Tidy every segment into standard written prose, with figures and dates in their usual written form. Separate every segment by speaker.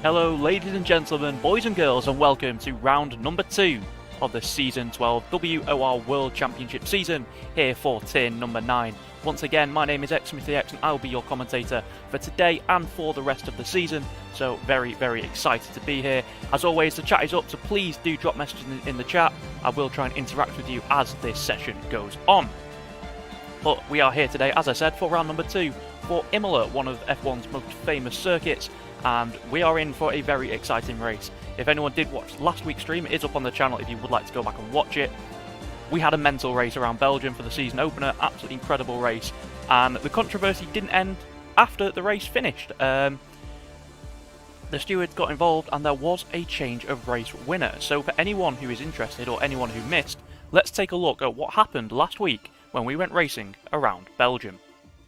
Speaker 1: Hello ladies and gentlemen, boys and girls, and welcome to round number 2 of the Season 12 WOR World Championship season here for tier number 9. Once again, my name is XSmithyX and I'll be your commentator for today and for the rest of the season, so very excited to be here. As always, the chat is up, so please do drop messages in the chat. I will try and interact with you as this session goes on. But we are here today, as I said, for round number 2 for Imola, one of F1's most famous circuits, and we are in for a very exciting race. If anyone did watch last week's stream, it is up on the channel if you would like to go back and watch it. We had a mental race around Belgium for the season opener, absolutely incredible race, and the controversy didn't end after the race finished. The stewards got involved and there was a change of race winner. So for anyone who is interested or anyone who missed, let's take a look at what happened last week when we went racing around Belgium.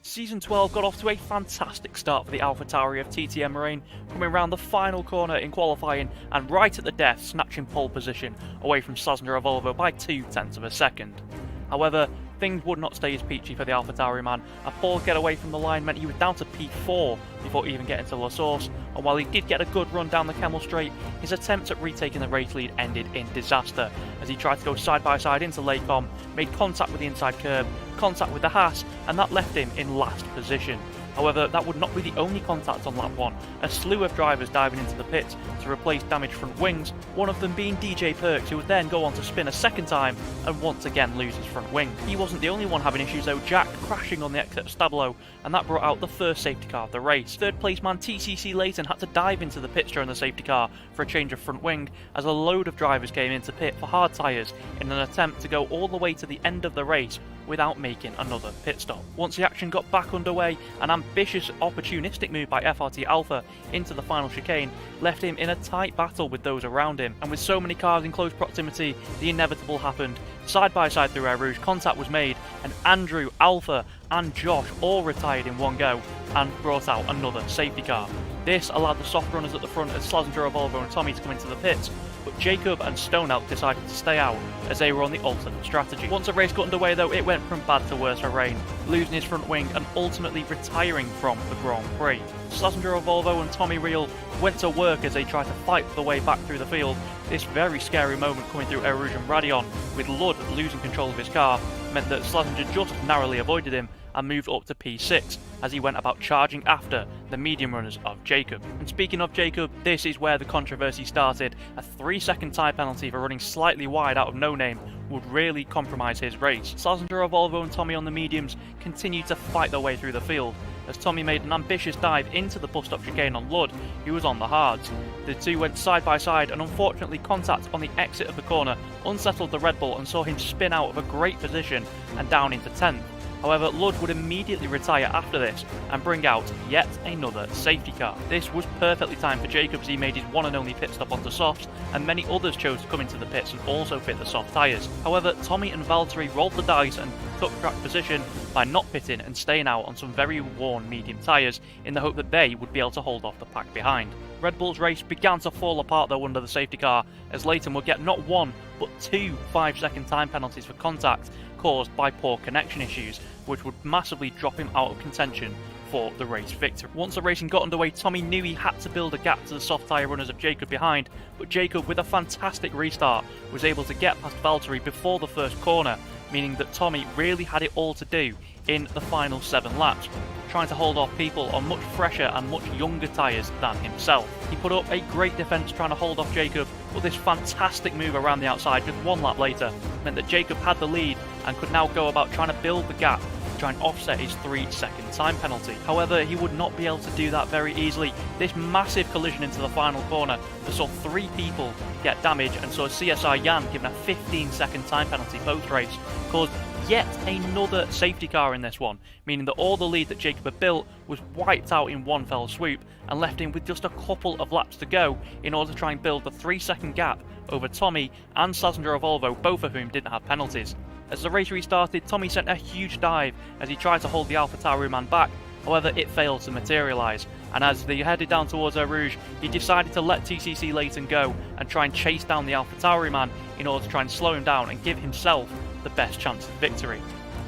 Speaker 1: Season 12 got off to a fantastic start for the AlphaTauri of TTM Marine, coming around the final corner in qualifying and right at the death snatching pole position away from Slasner Volvo by 0.2 of a second. However, things would not stay as peachy for the AlphaTauri man. A poor getaway from the line meant he was down to P4 before even getting to La Source, and while he did get a good run down the Kemmel Straight, his attempt at retaking the race lead ended in disaster as he tried to go side by side into Lecom, made contact with the inside curb, contact with the Haas, and that left him in last position. However, that would not be the only contact on lap 1. A slew of drivers diving into the pits to replace damaged front wings, one of them being DJ Perks, who would then go on to spin a second time and once again lose his front wing. He wasn't the only one having issues though, Jack crashing on the exit of Stabilo, and that brought out the first safety car of the race. Third place man TCC Layton had to dive into the pits during the safety car for a change of front wing as a load of drivers came into pit for hard tyres in an attempt to go all the way to the end of the race without making another pit stop. Once the action got back underway, an ambitious opportunistic move by FRT Alpha into the final chicane left him in a tight battle with those around him, and with so many cars in close proximity, the inevitable happened. Side by side through Air Rouge, contact was made, and Andrew, Alpha and Josh all retired in one go and brought out another safety car. This allowed the soft runners at the front as Slazenger, Volvo and Tommy to come into the pits, but Jacob and Stone Elk decided to stay out as they were on the alternate strategy. Once the race got underway though, it went from bad to worse for Rain, losing his front wing and ultimately retiring from the Grand Prix. Slazenger, Volvo and Tommy Reel went to work as they tried to fight their way back through the field. This very scary moment coming through Air Rouge and Radion, with Ludd losing control of his car, meant that Slazenger just narrowly avoided him and moved up to P6 as he went about charging after the medium runners of Jacob. And speaking of Jacob, this is where the controversy started. A 3-second tyre penalty for running slightly wide out of No Name would really compromise his race. Slazenger, Volvo and Tommy on the mediums continued to fight their way through the field as Tommy made an ambitious dive into the bus stop chicane on Ludd, who was on the hards. The two went side by side, and unfortunately contact on the exit of the corner unsettled the Red Bull and saw him spin out of a great position and down into 10th. However, Ludd would immediately retire after this and bring out yet another safety car. This was perfectly timed for Jacob as he made his one and only pit stop onto softs, and many others chose to come into the pits and also fit the soft tyres. However, Tommy and Valtteri rolled the dice and took track position by not pitting and staying out on some very worn medium tyres in the hope that they would be able to hold off the pack behind. Red Bull's race began to fall apart though under the safety car as Layton would get not one but 2 5-second time penalties for contact caused by poor connection issues, which would massively drop him out of contention for the race victory. Once the racing got underway, Tommy knew he had to build a gap to the soft tyre runners of Jacob behind, but Jacob, with a fantastic restart, was able to get past Valtteri before the first corner, meaning that Tommy really had it all to do in the final 7 laps, trying to hold off people on much fresher and much younger tyres than himself. He put up a great defence trying to hold off Jacob, but this fantastic move around the outside just 1 lap later meant that Jacob had the lead and could now go about trying to build the gap to try and offset his 3-second time penalty. However, he would not be able to do that very easily. This massive collision into the final corner that saw 3 people get damaged and saw CSI Jan given a 15-second time penalty post-race caused yet another safety car in this one, meaning that all the lead that Jacob had built was wiped out in one fell swoop and left him with just a couple of laps to go in order to try and build the 3-second gap over Tommy and Slazenger Volvo, both of whom didn't have penalties. As the race restarted, Tommy sent a huge dive as he tried to hold the AlphaTauri man back, however it failed to materialise, and as they headed down towards Eau Rouge, he decided to let TCC Layton go and try and chase down the AlphaTauri man in order to try and slow him down and give himself the best chance of victory.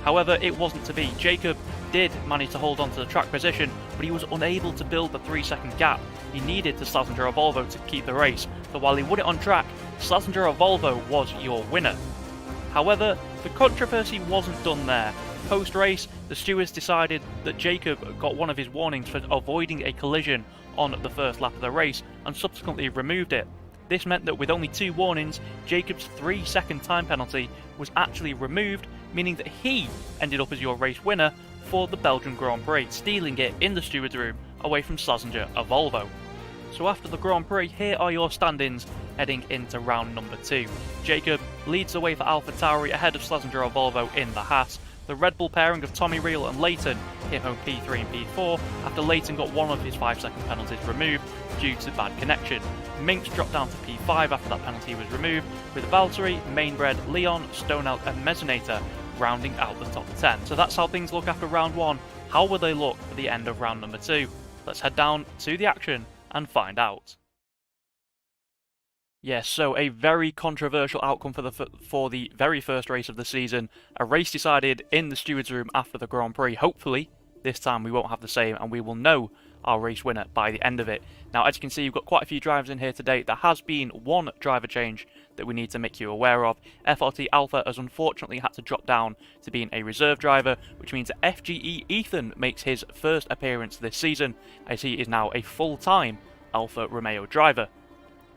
Speaker 1: However, it wasn't to be. Jacob did manage to hold on to the track position, but he was unable to build the 3-second gap he needed to Slazenger or Volvo to keep the race. So while he won it on track, Slazenger or Volvo was your winner. However, the controversy wasn't done there. Post-race, the stewards decided that Jacob got one of his warnings for avoiding a collision on the first lap of the race and subsequently removed it. This meant that with only 2 warnings, Jacob's 3-second time penalty was actually removed, meaning that he ended up as your race winner for the Belgian Grand Prix, stealing it in the stewards' room away from Slazenger or Volvo. So after the Grand Prix, here are your standings heading into round number 2. Jacob leads the way for AlphaTauri ahead of Slazenger or Volvo in the Haas. The Red Bull pairing of Tommy Riehl and Leighton hit home P3 and P4 after Leighton got one of his 5-second penalties removed due to bad connection. Minx dropped down to P5 after that penalty was removed, with Valtteri, Mainbred, Leon, Stonelk and Mesonator rounding out the top 10. So that's how things look after round 1. How will they look for the end of round number 2? Let's head down to the action and find out. Yes, so a very controversial outcome for the very first race of the season. A race decided in the stewards' room after the Grand Prix. Hopefully, this time we won't have the same and we will know our race winner by the end of it. Now, as you can see, you've got quite a few drivers in here today. There has been one driver change that we need to make you aware of. FRT Alpha has unfortunately had to drop down to being a reserve driver, which means that FGE Ethan makes his first appearance this season, as he is now a full-time Alfa Romeo driver.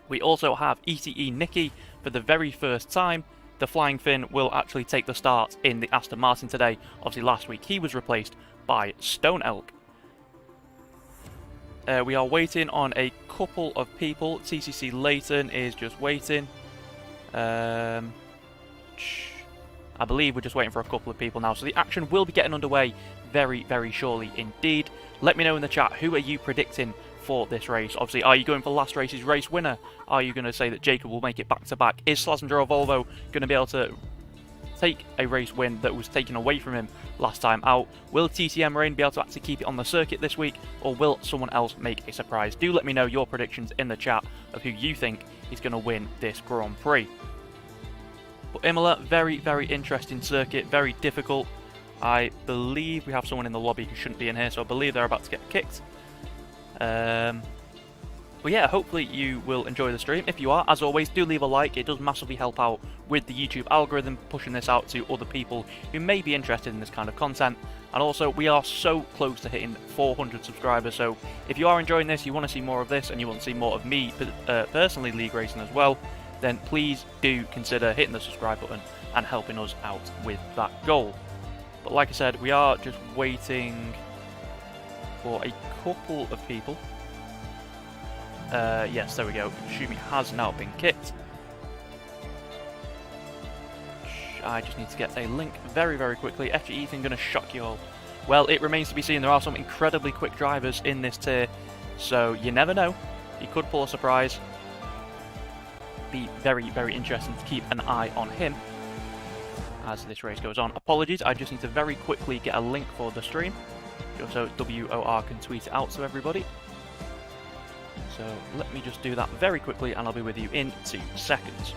Speaker 1: We also have ETE Nicky for the very first time. The Flying Finn will actually take the start in the Aston Martin today. Obviously last week he was replaced by Stonelk. We are waiting on a couple of people. TCC Leighton is just waiting. I believe we're just waiting for a couple of people now. So the action will be getting underway very, very shortly indeed. Let me know in the chat, who are you predicting for this race? Obviously, are you going for last race's race winner? Are you going to say that Jacob will make it back to back? Is Slazenger or Volvo going to be able to take a race win that was taken away from him last time out? Will TTM Rain be able to actually keep it on the circuit this week, or will someone else make a surprise? Do let me know your predictions in the chat of who you think is going to win this Grand Prix. But Imola, very, very interesting circuit, very difficult. I believe we have someone in the lobby who shouldn't be in here, so I believe they're about to get kicked. But yeah, hopefully you will enjoy the stream. If you are, as always, do leave a like. It does massively help out with the YouTube algorithm, pushing this out to other people who may be interested in this kind of content. And also, we are so close to hitting 400 subscribers, so if you are enjoying this, you want to see more of this, and you want to see more of me personally league racing as well, then please do consider hitting the subscribe button and helping us out with that goal. But like I said, we are just waiting for a couple of people. Yes, there we go. Shumi has now been kicked. I just need to get a link very, very quickly. FG Ethan going to shock you all. Well, it remains to be seen. There are some incredibly quick drivers in this tier, so you never know. He could pull a surprise. Be very, very interesting to keep an eye on him as this race goes on. Apologies, I just need to very quickly get a link for the stream, just so WOR can tweet it out to everybody. So let me just do that very quickly and I'll be with you in 2 seconds.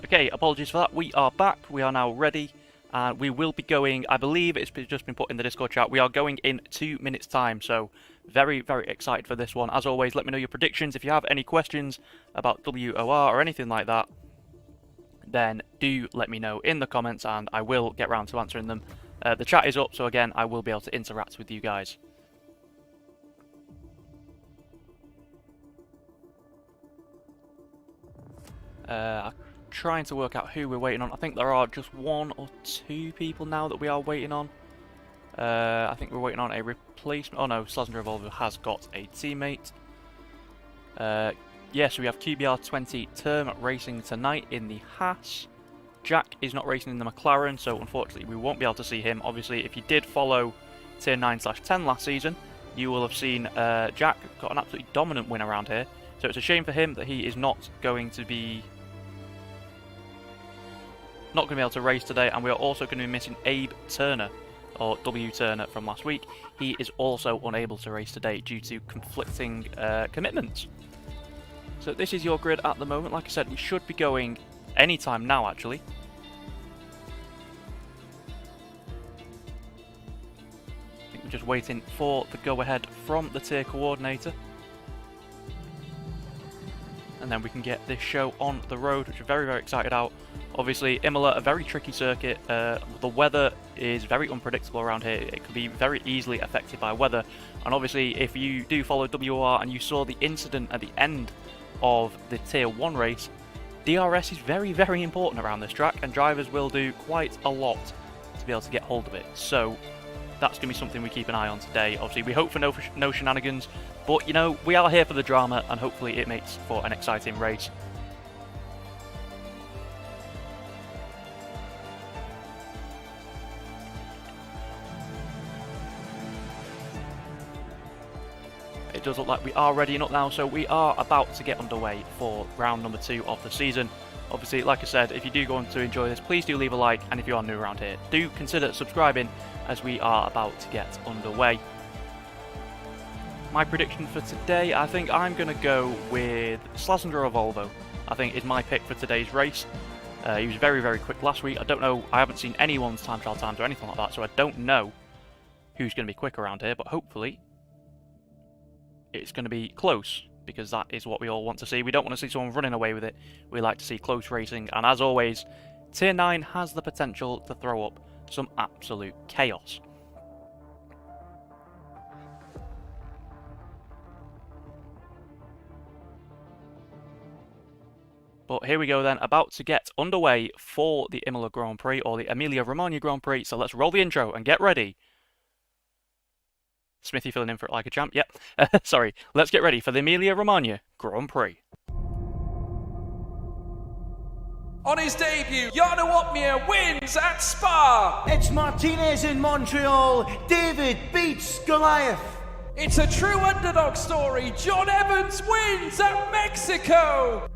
Speaker 1: Okay, apologies for that. We are back. We are now ready. And we will be going, I believe it's just been put in the Discord chat, we are going in 2 minutes time. So very, very excited for this one. As always, let me know your predictions. If you have any questions about WOR or anything like that, then do let me know in the comments and I will get round to answering them. The chat is up, so again, I will be able to interact with you guys. trying to work out who we're waiting on. I think there are just 1 or 2 people now that we are waiting on. I think we're waiting on a replacement. Oh no, Slazenger Revolver has got a teammate. Yes, we have QBR20 Term racing tonight in the Haas. Jack is not racing in the McLaren, so unfortunately we won't be able to see him. Obviously, if you did follow Tier 9/10 last season, you will have seen Jack got an absolutely dominant win around here. So it's a shame for him that he is not going to be able to race today, and we are also going to be missing Abe Turner, or W Turner from last week. He is also unable to race today due to conflicting commitments. So this is your grid at the moment. Like I said, it should be going anytime now, actually. I think we're just waiting for the go-ahead from the tier coordinator. And then we can get this show on the road, which we're very, very excited about. Obviously, Imola, a very tricky circuit. The weather is very unpredictable around here. It can be very easily affected by weather. And obviously, if you do follow WOR and you saw the incident at the end of the Tier 1 race, DRS is very, very important around this track, and drivers will do quite a lot to be able to get hold of it. So that's going to be something we keep an eye on today. Obviously, we hope for no shenanigans, but, you know, we are here for the drama, and hopefully it makes for an exciting race. It does look like we are readying up now, so we are about to get underway for round number 2 of the season. Obviously, like I said, if you do go on to enjoy this, please do leave a like, and if you are new around here, do consider subscribing as we are about to get underway. My prediction for today, I think I'm going to go with Slazenger Volvo. I think is my pick for today's race. He was very, very quick last week. I don't know, I haven't seen anyone's time trial times or anything like that, so I don't know who's going to be quick around here, but hopefully it's going to be close, because that is what we all want to see. We don't want to see someone running away with it. We like to see close racing, and as always, Tier 9 has the potential to throw up some absolute chaos. But here we go then, about to get underway for the Imola Grand Prix, or the Emilia-Romagna Grand Prix, so let's roll the intro and get ready. Smithy filling in for it like a champ, yep. Sorry, let's get ready for the Emilia-Romagna Grand Prix.
Speaker 2: On his debut, Emilia-Romagna wins at Spa.
Speaker 3: It's Martinez in Montreal. David beats Goliath.
Speaker 2: It's a true underdog story. John Evans wins at Mexico.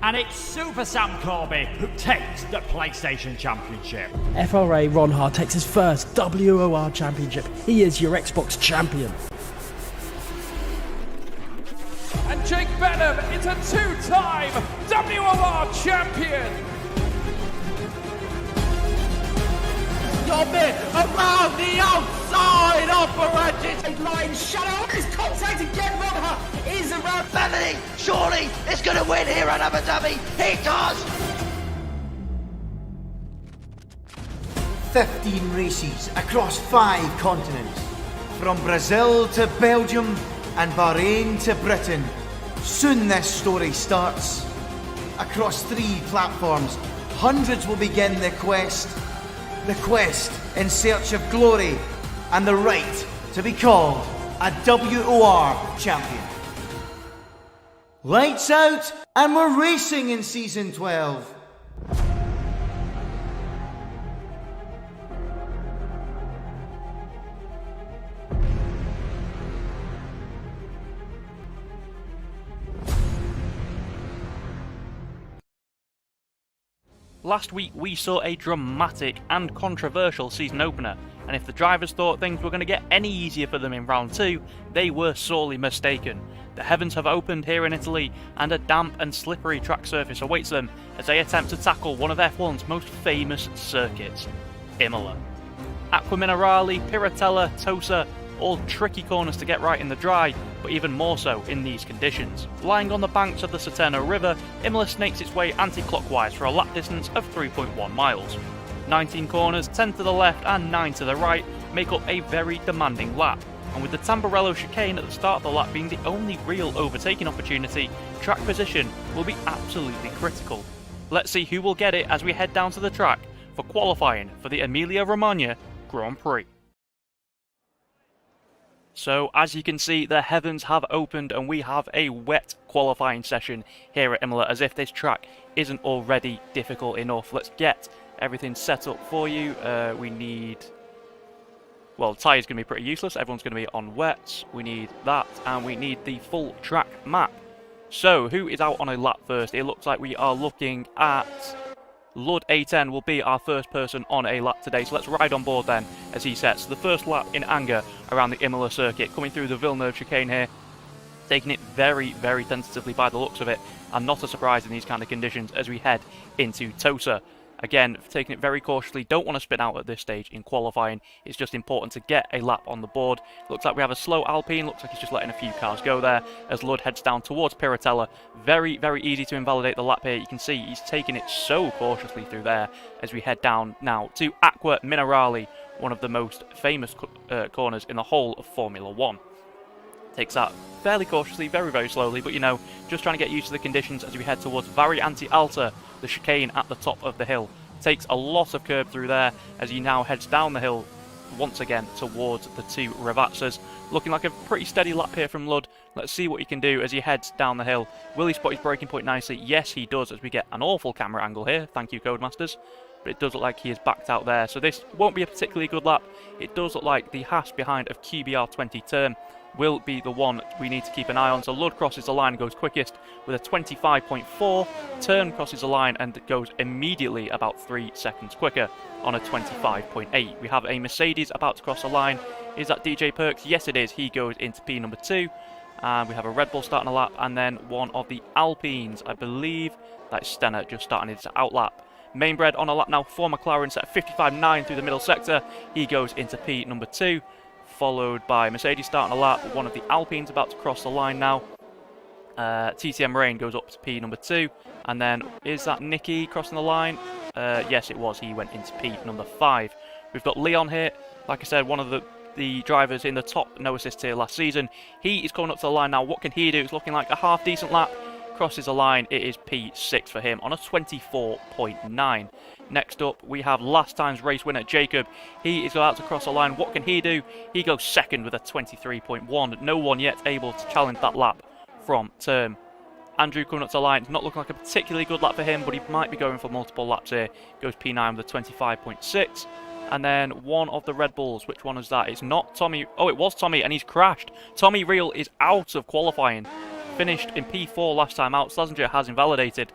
Speaker 4: And it's Super Sam Corby who takes the PlayStation Championship.
Speaker 5: FRA Ronhard takes his first WOR Championship. He is your Xbox champion.
Speaker 2: And Jake Benham is a two-time WOR champion.
Speaker 3: Dobbin around the outside of Barrantes. Line shadow. His contact again. Ronhard is around.
Speaker 6: Bethany surely is going to win here at Abu Dhabi. He does.
Speaker 3: 15 races across 5 continents. From Brazil to Belgium and Bahrain to Britain. Soon this story starts. Across 3 platforms, hundreds will begin the quest. The quest in search of glory and the right to be called a WOR champion. Lights out, and we're racing in Season 12.
Speaker 1: Last week we saw a dramatic and controversial season opener, and if the drivers thought things were going to get any easier for them in round 2, they were sorely mistaken. The heavens have opened here in Italy, and a damp and slippery track surface awaits them as they attempt to tackle one of F1's most famous circuits, Imola. Acqua Minerale, Piratella, Tosa, all tricky corners to get right in the dry, but even more so in these conditions. Lying on the banks of the Saterno River, Imola snakes its way anti-clockwise for a lap distance of 3.1 miles. 19 corners, 10 to the left and 9 to the right, make up a very demanding lap. and with the Tamburello chicane at the start of the lap being the only real overtaking opportunity, track position will be absolutely critical. Let's see who will get it as we head down to the track for qualifying for the Emilia-Romagna Grand Prix. So as you can see, the heavens have opened and we have a wet qualifying session here at Imola, as if this track isn't already difficult enough. Let's get everything set up for you. We need... Well, tyres going to be pretty useless. Everyone's going to be on wets. We need that, and we need the full track map. So, who is out on a lap first? It looks like we are looking at... Lud A10 will be our first person on a lap today, so let's ride on board then as he sets the first lap in anger around the Imola circuit, coming through the Villeneuve chicane here, taking it very, very tentatively by the looks of it, and not a surprise in these kind of conditions as we head into Tosa. Again, taking it very cautiously, don't want to spin out at this stage in qualifying. It's just important to get a lap on the board. Looks like we have a slow Alpine, looks like he's just letting a few cars go there as Lud heads down towards Piratella. Very, very easy to invalidate the lap here. You can see he's taking it so cautiously through there as we head down now to Acqua Minerale, one of the most famous corners in the whole of Formula 1. Takes that fairly cautiously, very, very slowly, but you know, just trying to get used to the conditions as we head towards Variante Alta, the chicane at the top of the hill. Takes a lot of curb through there as he now heads down the hill once again towards the two Ravazzas. Looking like a pretty steady lap here from Lud. Let's see what he can do as he heads down the hill. Will he spot his braking point nicely? Yes, he does, as we get an awful camera angle here. Thank you, Codemasters. But it does look like he is backed out there. So this won't be a particularly good lap. It does look like the Haas behind of QBR20 turn will be the one we need to keep an eye on. So Lud crosses the line and goes quickest with a 25.4. Turn crosses the line and goes immediately about 3 seconds quicker on a 25.8. We have a Mercedes about to cross the line. Is that DJ Perks? Yes, it is. He goes into P number 2. And we have a Red Bull starting a lap, and then one of the Alpines, I believe that's Stenner, just starting his outlap. Mainbred on a lap now for McLaren, set at 55.9 through the middle sector. He goes into P number 2. Followed by Mercedes starting a lap, one of the Alpines about to cross the line now. TTM Rain goes up to P number 2, and then is that Nicky crossing the line? Yes, it was. He went into P number 5. We've got Leon here, like I said, one of the drivers in the top no assist tier last season. He is coming up to the line now. What can he do? It's looking like a half decent lap. Crosses the line. It is P6 for him on a 24.9. Next up, we have last time's race winner, Jacob. He is about to cross the line. What can he do? He goes second with a 23.1. No one yet able to challenge that lap from turn. Andrew coming up to the line. It's not looking like a particularly good lap for him, but he might be going for multiple laps here. Goes P9 with a 25.6. And then one of the Red Bulls. Which one is that? It's not Tommy. Oh, it was Tommy, and he's crashed. Tommy Real is out of qualifying. Finished in P4 last time out. Slazenger has invalidated.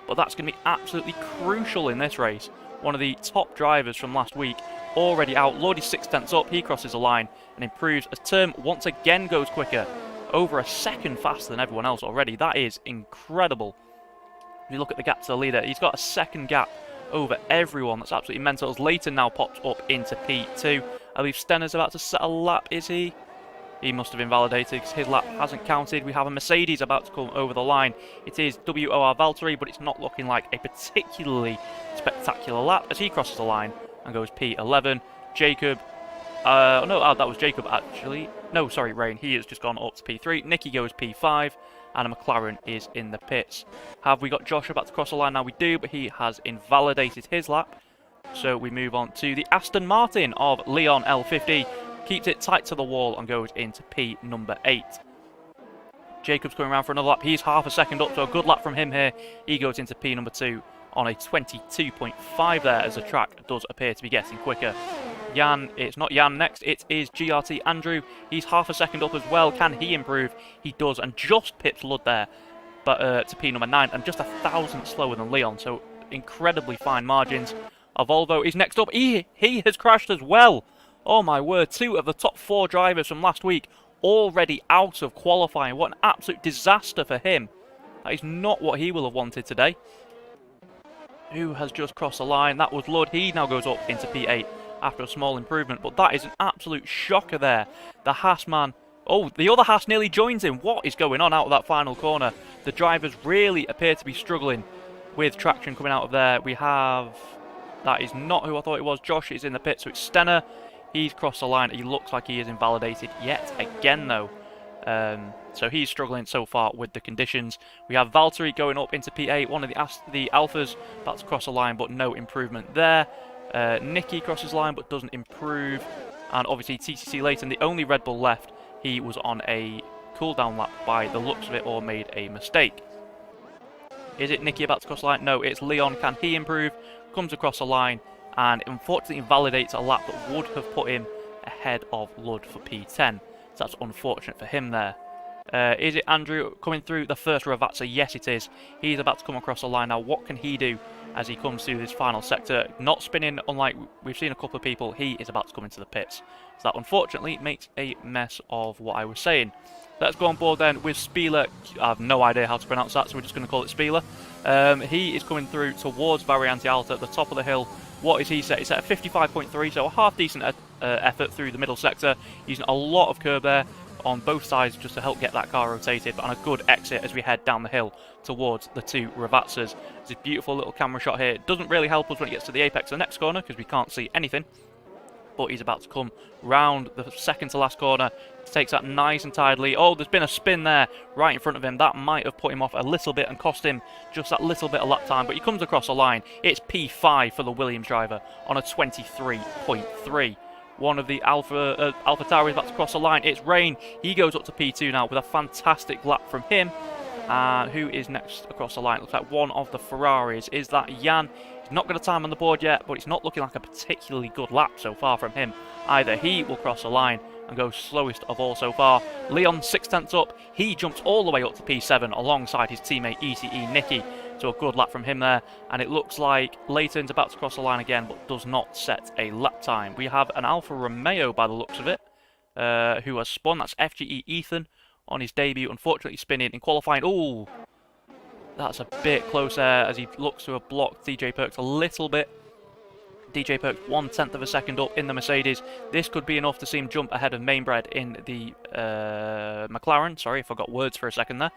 Speaker 1: But that's going to be absolutely crucial in this race. One of the top drivers from last week already out. Lord is 6 tenths up. He crosses the line and improves as Term once again goes quicker. Over a second faster than everyone else already. That is incredible. If you look at the gap to the leader, he's got a second gap over everyone. That's absolutely mental. As Leighton now pops up into P2. I believe Stenner's about to set a lap, is he? He must have invalidated because his lap hasn't counted. We have a Mercedes about to come over the line. It is WOR Valtteri, but it's not looking like a particularly spectacular lap as he crosses the line and goes P11. Jacob, that was Jacob actually. No, sorry, Rain. He has just gone up to P3. Nicky goes P5, and a McLaren is in the pits. Have we got Josh about to cross the line? Now we do, but he has invalidated his lap. So we move on to the Aston Martin of Leon L50. Keeps it tight to the wall and goes into P number 8. Jacob's coming around for another lap. He's half a second up, so a good lap from him here. He goes into P number 2 on a 22.5 there as the track does appear to be getting quicker. Jan, it's not Jan next, it is GRT Andrew. He's half a second up as well. Can he improve? He does, and just pips Lud there but to P number 9, and just 1,000 slower than Leon, so incredibly fine margins. Volvo is next up. He has crashed as well. Oh my word, 2 of the top 4 drivers from last week already out of qualifying. What an absolute disaster for him. That is not what he will have wanted today. Who has just crossed the line? That was Lud. He now goes up into P8 after a small improvement, but that is an absolute shocker there. The Haas man. Oh, the other Haas nearly joins him. What is going on out of that final corner? The drivers really appear to be struggling with traction coming out of there. We have... That is not who I thought it was. Josh is in the pit, so it's Stenner. He's crossed the line. He looks like he is invalidated yet again, though. So he's struggling so far with the conditions. We have Valtteri going up into P8, one of the Alphas, about to cross the line, but no improvement there. Nicky crosses line, but doesn't improve. And obviously TCC Leighton, the only Red Bull left, he was on a cooldown lap by the looks of it, or made a mistake. Is it Nicky about to cross the line? No, it's Leon. Can he improve? Comes across the line, and unfortunately invalidates a lap that would have put him ahead of Lud for P10. So that's unfortunate for him there. Is it Andrew coming through the first Ravazza? Yes, it is. He's about to come across the line now. What can he do as he comes through this final sector? Not spinning, unlike we've seen a couple of people. He is about to come into the pits. So that unfortunately makes a mess of what I was saying. Let's go on board then with Spieler. I have no idea how to pronounce that, so we're just going to call it Spieler. He is coming through towards Variante Alta at the top of the hill. What is he set? He's set at 55.3, so a half decent effort through the middle sector. Using a lot of curb there on both sides just to help get that car rotated, but on a good exit as we head down the hill towards the two Ravazzas. It's a beautiful little camera shot here. It doesn't really help us when it gets to the apex of the next corner because we can't see anything. But he's about to come round the second to last corner. Takes that nice and tidily. Oh, there's been a spin there right in front of him. That might have put him off a little bit and cost him just that little bit of lap time. But he comes across the line. It's P5 for the Williams driver on a 23.3. One of the Alpha Tauri is about to cross the line. It's Rain. He goes up to P2 now with a fantastic lap from him. And who is next across the line? Looks like one of the Ferraris. Is that Jan? He's not got a time on the board yet, but it's not looking like a particularly good lap so far from him either. He will cross the line and go slowest of all so far. Leon 6/10 up. He jumps all the way up to P7 alongside his teammate ECE Nicky. So a good lap from him there. And it looks like Leighton's about to cross the line again, but does not set a lap time. We have an Alfa Romeo by the looks of it, who has spun. That's FGE Ethan on his debut. Unfortunately spinning in qualifying. Ooh, that's a bit close there as he looks to have blocked DJ Perks a little bit. DJ Perks 1/10 of a second up in the Mercedes. This could be enough to see him jump ahead of Mainbred in the McLaren. Sorry, I forgot words for a second there.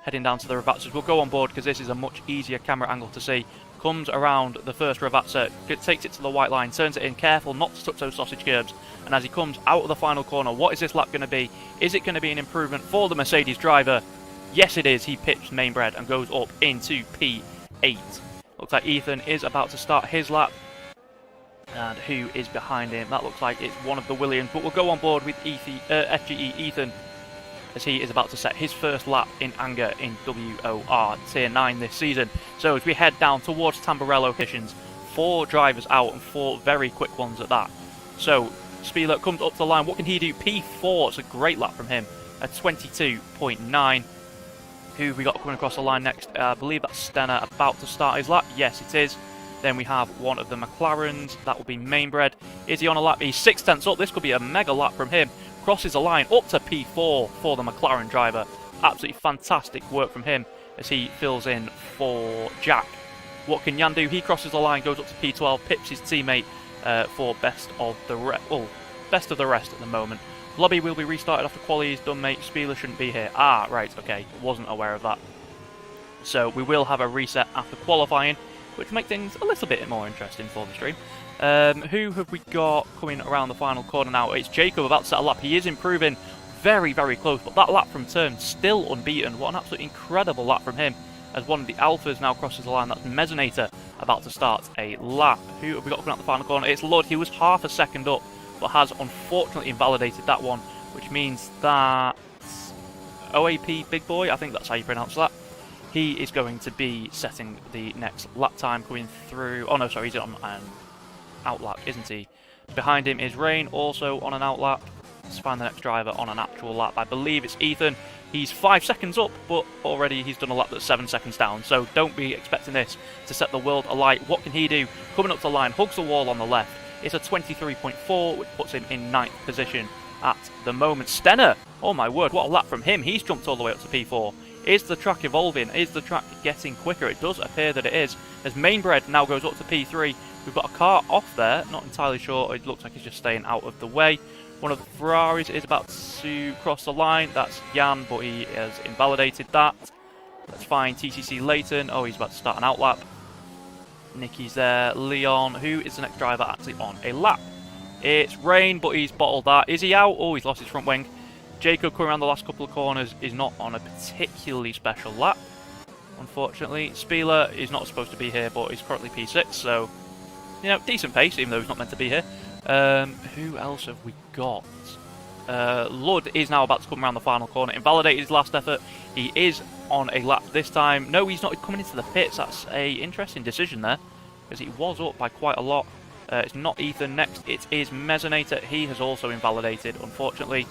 Speaker 1: Heading down to the Ravazzas. We'll go on board because this is a much easier camera angle to see. Comes around the first Ravazza, takes it to the white line, turns it in, careful not to touch those sausage curbs. And as he comes out of the final corner, what is this lap going to be? Is it going to be an improvement for the Mercedes driver? Yes, it is. He pitched Mainbred and goes up into P8. Looks like Ethan is about to start his lap. And who is behind him? That looks like it's one of the Williams. But we'll go on board with FGE Ethan as he is about to set his first lap in anger in WOR Tier 9 this season. So as we head down towards Tamburello conditions, 4 drivers out and 4 very quick ones at that. So Spieler comes up to the line. What can he do? P4. It's a great lap from him at 22.9. Who have we got coming across the line next? I believe that's Stenner about to start his lap. Yes, it is. Then we have one of the McLarens. That will be Mainbred. Is he on a lap? He's 6/10 up. This could be a mega lap from him. Crosses the line up to P4 for the McLaren driver. Absolutely fantastic work from him as he fills in for Jack. What can Jan do? He crosses the line, goes up to P12, pips his teammate for best of the rest at the moment. Lobby will be restarted after quali is done, mate. Spieler shouldn't be here. Ah, right, okay. Wasn't aware of that. So we will have a reset after qualifying, which makes things a little bit more interesting for the stream. Who have we got coming around the final corner now? It's Jacob about to set a lap. He is improving very, very close, but that lap from turn still unbeaten. What an absolutely incredible lap from him as one of the Alphas now crosses the line. That's Mesonator about to start a lap. Who have we got coming out the final corner? It's Lud. He was half a second up, but has unfortunately invalidated that one, which means that OAP Big Boy, I think that's how you pronounce that, he is going to be setting the next lap time coming through. Oh no, sorry, he's on an outlap, isn't he? Behind him is Rain, also on an outlap. Let's find the next driver on an actual lap. I believe it's Ethan. He's 5 seconds up, but already he's done a lap that's 7 seconds down. So don't be expecting this to set the world alight. What can he do? Coming up to the line, hugs the wall on the left. It's a 23.4, which puts him in 9th position at the moment. Stenner, oh my word, what a lap from him. He's jumped all the way up to P4. Is the track evolving? Is the track getting quicker? It does appear that it is. As Mainbred now goes up to P3. We've got a car off there, not entirely sure. It looks like he's just staying out of the way. One of the Ferraris is about to cross the line. That's Jan, but he has invalidated that. Let's find TCC Leighton. Oh, he's about to start an outlap. Nicky's there. Leon, who is the next driver actually on a lap? It's Rain, but he's bottled that. Is he out? Oh, he's lost his front wing. Jacob coming around the last couple of corners is not on a particularly special lap, unfortunately. Spieler is not supposed to be here, but he's currently P6, so, you know, decent pace, even though he's not meant to be here. Who else have we got? Lud is now about to come around the final corner. Invalidated his last effort. He is on a lap this time. No, he's not coming into the pits. That's a interesting decision there, because he was up by quite a lot. It's not Ethan next. It is Mesonator. He has also invalidated, unfortunately.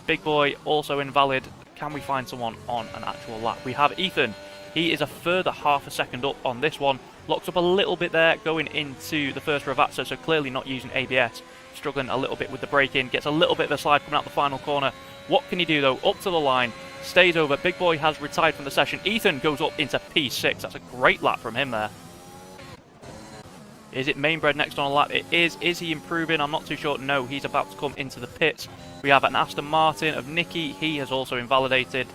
Speaker 1: Big Boy also invalid. Can we find someone on an actual lap? We have Ethan. He is a further half a second up on this one. Locks up a little bit there going into the first Ravazza, so clearly not using ABS. Struggling a little bit with the braking. Gets a little bit of a slide coming out the final corner. What can he do though? Up to the line. Stays over. Big Boy has retired from the session. Ethan goes up into P6. That's a great lap from him there. Is it Mainbred next on a lap? It is. Is he improving? I'm not too sure. No, he's about to come into the pits. We have an Aston Martin of Nicky. He has also invalidated.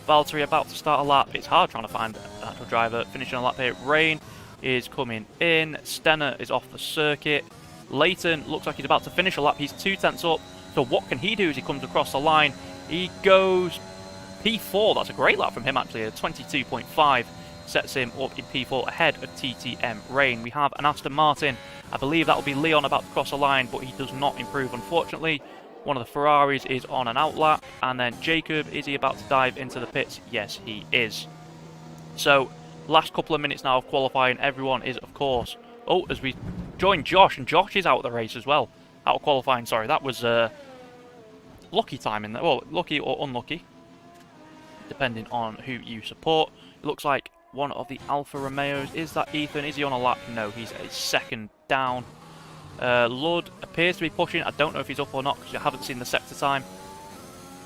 Speaker 1: Valtteri about to start a lap. It's hard trying to find an actual driver finishing a lap here. Rain is coming in. Stenner is off the circuit. Leighton looks like he's about to finish a lap. He's 2/10 up. So what can he do as he comes across the line? He goes P4. That's a great lap from him, actually. A 22.5 sets him up in P4 ahead of TTM Rain. We have an Aston Martin. I believe that will be Leon about to cross the line, but he does not improve, unfortunately. One of the Ferraris is on an outlap. And then Jacob, is he about to dive into the pits? Yes, he is. So, last couple of minutes now of qualifying. Everyone is, of course... Oh, as we join Josh, and Josh is out of the race as well. Out of qualifying, sorry. That was lucky timing there. Well, lucky or unlucky, depending on who you support. It looks like one of the Alfa Romeos. Is that Ethan? Is he on a lap? No, he's a second down. Lud appears to be pushing. I don't know if he's up or not, because I haven't seen the sector time.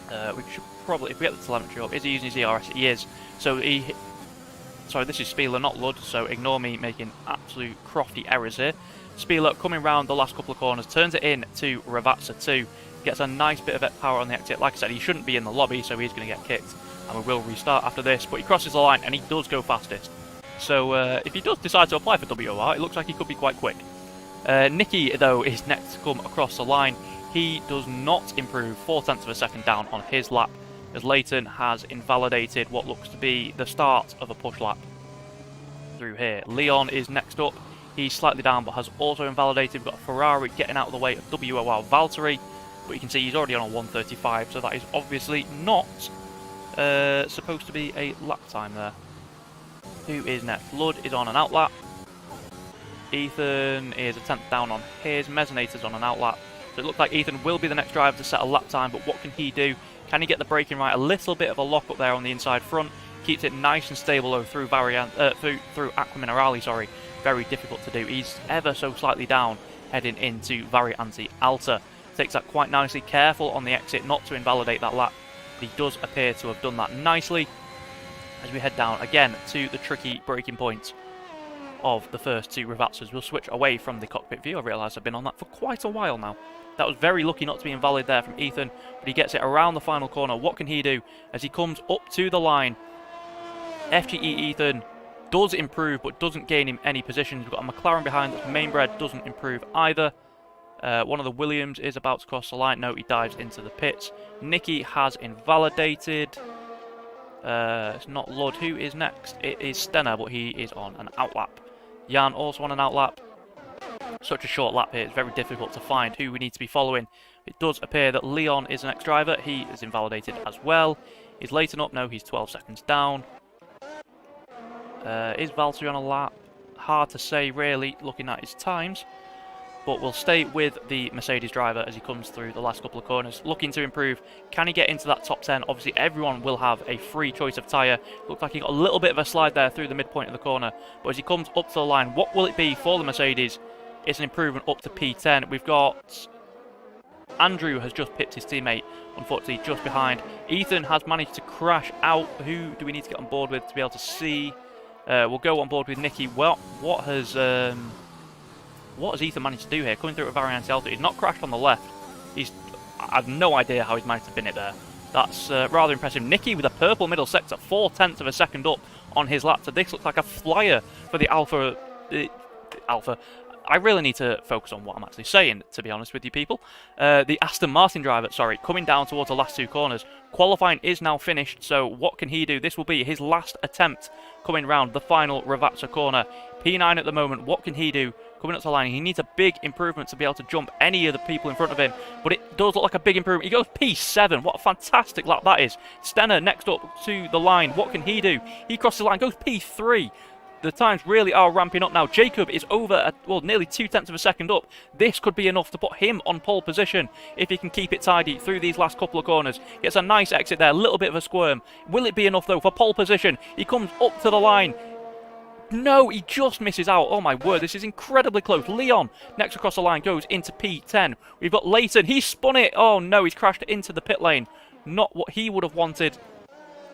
Speaker 1: We should probably, if we get the telemetry up, is he using his ERS? He is. So he... Sorry, this is Spieler, not Lud, so ignore me making absolute crofty errors here. Spieler coming round the last couple of corners, turns it in to Ravazza 2, gets a nice bit of power on the exit. Like I said, he shouldn't be in the lobby, so he's going to get kicked, and we will restart after this, but he crosses the line, and he does go fastest. So if he does decide to apply for WOR, it looks like he could be quite quick. Nicky, though, is next to come across the line. He does not improve, 4/10 of a second down on his lap, as Leighton has invalidated what looks to be the start of a push lap through here. Leon is next up. He's slightly down, but has also invalidated. We've got a Ferrari getting out of the way of WOR Valtteri, but you can see he's already on a 1:35, so that is obviously not supposed to be a lap time there. Who is next? Lud is on an outlap. Ethan is a 10th down on his. Mesonator's on an outlap. So it looks like Ethan will be the next driver to set a lap time, but what can he do? Can he get the braking right? A little bit of a lock up there on the inside front. Keeps it nice and stable though through through Aqua Minerale, sorry. Very difficult to do. He's ever so slightly down heading into Variante Alta. Takes that quite nicely. Careful on the exit not to invalidate that lap. But he does appear to have done that nicely. As we head down again to the tricky braking point of the first two Ravazzas. We'll switch away from the cockpit view. I realise I've been on that for quite a while now. That was very lucky not to be invalid there from Ethan, but he gets it around the final corner. What can he do as he comes up to the line? FGE Ethan does improve, but doesn't gain him any positions. We've got a McLaren behind that's Mainbred, doesn't improve either. One of the Williams is about to cross the line. No, he dives into the pits. Nicky has invalidated. It's not Lud. Who is next? It is Stenner, but he is on an outlap. Jan also on an outlap. Such a short lap here, it's very difficult to find who we need to be following. It does appear that Leon is the next driver. He is invalidated as well. Is Leighton up? No, he's 12 seconds down. Is Valtteri on a lap? Hard to say, really, looking at his times. But we'll stay with the Mercedes driver as he comes through the last couple of corners. Looking to improve. Can he get into that top 10? Obviously, everyone will have a free choice of tyre. Looks like he got a little bit of a slide there through the midpoint of the corner. But as he comes up to the line, what will it be for the Mercedes? It's an improvement up to P10. We've got... Andrew has just pipped his teammate, unfortunately, just behind. Ethan has managed to crash out. Who do we need to get on board with to be able to see? We'll go on board with Nicky. Well, what has Ethan managed to do here? Coming through at Variante Alta. He's not crashed on the left. I have no idea how he's managed to bin it there. That's rather impressive. Nicky with a purple middle sector, 4/10 of a second up on his lap. So this looks like a flyer for the I really need to focus on what I'm actually saying, to be honest with you people. The Aston Martin driver, sorry, coming down towards the last 2 corners. Qualifying is now finished, so what can he do? This will be his last attempt coming round the final Ravazza corner. P9 at the moment, what can he do? Coming up to the line, he needs a big improvement to be able to jump any of the people in front of him, but it does look like a big improvement. He goes P7, what a fantastic lap that is. Stenner next up to the line, what can he do? He crosses the line, goes P3. The times really are ramping up now. Jacob is over at, well, nearly 0.2 of a second up. This could be enough to put him on pole position if he can keep it tidy through these last couple of corners. Gets a nice exit there, a little bit of a squirm. Will it be enough though for pole position? He comes up to the line. No, he just misses out. Oh my word, this is incredibly close. Leon, next across the line, goes into P10. We've got Leighton, he spun it. Oh no, he's crashed into the pit lane. Not what he would have wanted.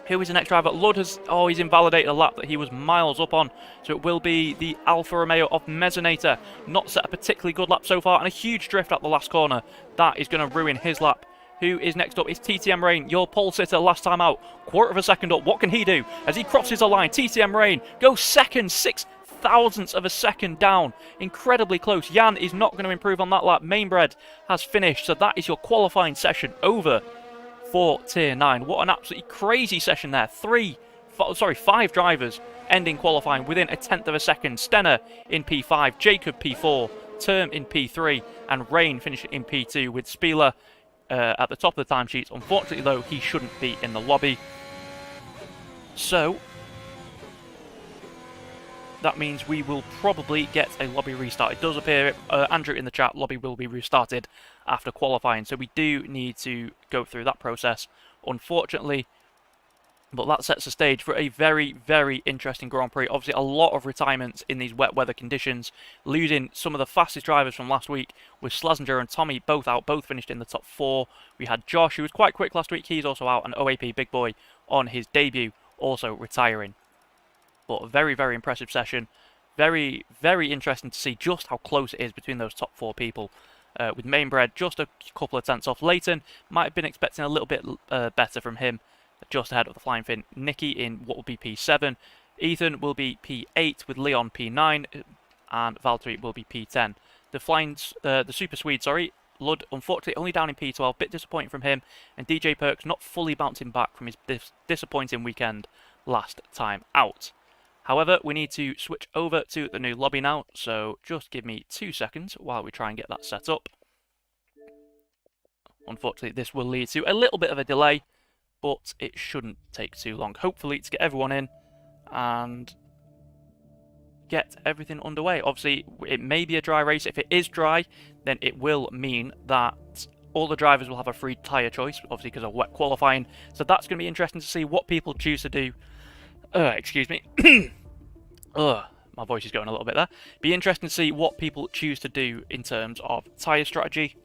Speaker 1: Who is the next driver? Ludd has, oh, he's invalidated a lap that he was miles up on. So it will be the Alfa Romeo of Mezzaneta. Not set a particularly good lap so far, and a huge drift at the last corner. That is going to ruin his lap. Who is next up? It's TTM Rain, your pole sitter last time out. 1/4 of a second up. What can he do? As he crosses the line, TTM Rain goes second, 0.006 of a second down. Incredibly close. Jan is not going to improve on that lap. Mainbred has finished, so that is your qualifying session over for Tier 9. What an absolutely crazy session there. 5 drivers ending qualifying within 1/10 of a second. Stenner in P5, Jacob P4, Term in P3, and Rain finishing in P2 with Spieler at the top of the timesheets. Unfortunately, though, he shouldn't be in the lobby. So that means we will probably get a lobby restart. It does appear, Andrew in the chat, lobby will be restarted after qualifying. So we do need to go through that process, unfortunately. But that sets the stage for a very, very interesting Grand Prix. Obviously, a lot of retirements in these wet weather conditions. Losing some of the fastest drivers from last week with Schlesinger and Tommy both out, both finished in the top 4. We had Josh, who was quite quick last week. He's also out. And OAP Big Boy on his debut, also retiring. But a very, very impressive session. Very, very interesting to see just how close it is between those top 4 people. With Mainbred just a couple of tenths off. Leighton might have been expecting a little bit better from him. Just ahead of the Flying Finn. Nicky in what will be P7. Ethan will be P8 with Leon P9. And Valtteri will be P10. The Super Swede, sorry. Ludd, unfortunately, only down in P12. Bit disappointing from him. And DJ Perks not fully bouncing back from his disappointing weekend last time out. However, we need to switch over to the new lobby now. So just give me 2 seconds while we try and get that set up. Unfortunately, this will lead to a little bit of a delay, but it shouldn't take too long. Hopefully, to get everyone in and get everything underway. Obviously, it may be a dry race. If it is dry, then it will mean that all the drivers will have a free tyre choice, obviously because of wet qualifying. So that's going to be interesting to see what people choose to do. Excuse me. My voice is going a little bit there. Be interesting to see what people choose to do in terms of tyre strategy.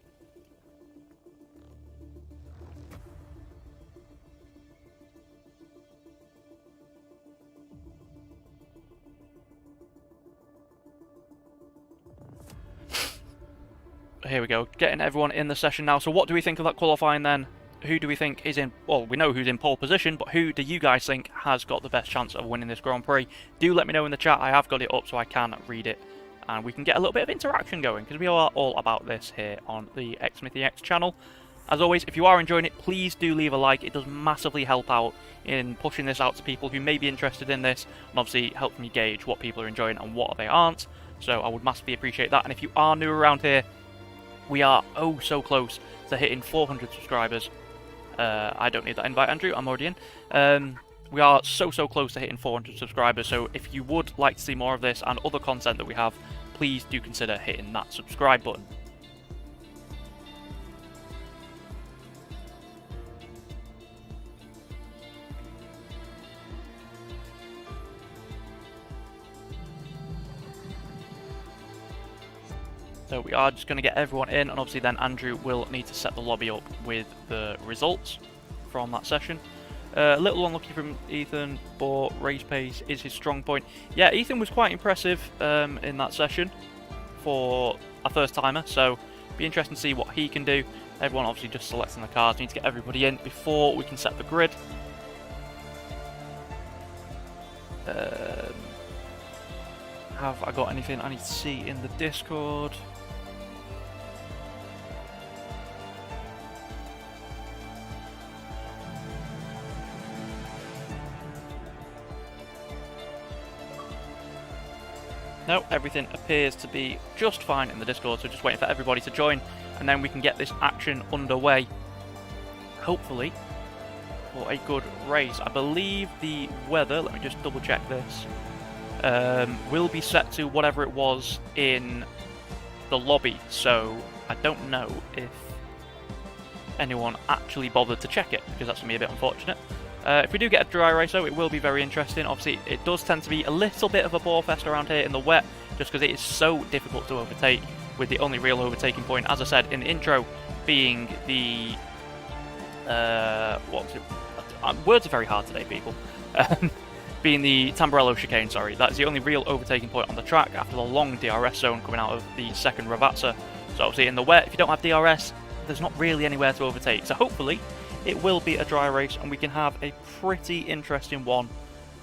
Speaker 1: Here we go, getting everyone in the session now. So what do we think of that qualifying then? Who do we think is in, well, we know who's in pole position, but who do you guys think has got the best chance of winning this Grand Prix? Do let me know in the chat. I have got it up so I can read it, and we can get a little bit of interaction going, because we are all about this here on the XSmithyX channel. As always, if you are enjoying it, please do leave a like. It does massively help out in pushing this out to people who may be interested in this, and obviously help me gauge what people are enjoying and what they aren't. So I would massively appreciate that. And if you are new around here, we are oh so close to hitting 400 subscribers. I don't need that invite, Andrew. I'm already in. We are so close to hitting 400 subscribers. So if you would like to see more of this and other content that we have, please do consider hitting that subscribe button. So we are just going to get everyone in, and obviously then Andrew will need to set the lobby up with the results from that session. A little unlucky from Ethan, but race pace is his strong point. Yeah, Ethan was quite impressive in that session for a first timer, so be interesting to see what he can do. Everyone obviously just selecting the cars. We need to get everybody in before we can set the grid. Have I got anything I need to see in the Discord? No, everything appears to be just fine in the Discord, so just waiting for everybody to join, and then we can get this action underway. Hopefully, for a good race. I believe the weather, let me just double check this, will be set to whatever it was in the lobby, so I don't know if anyone actually bothered to check it, because that's going to be a bit unfortunate. If we do get a dry race though, it will be very interesting. Obviously, it does tend to be a little bit of a bore fest around here in the wet, just because it is so difficult to overtake, with the only real overtaking point, as I said in the intro, being the... what's it? Words are very hard today, people. Being the Tamburello chicane, sorry. That's the only real overtaking point on the track after the long DRS zone coming out of the second Ravazza. So obviously in the wet, if you don't have DRS, there's not really anywhere to overtake. So hopefully it will be a dry race and we can have a pretty interesting one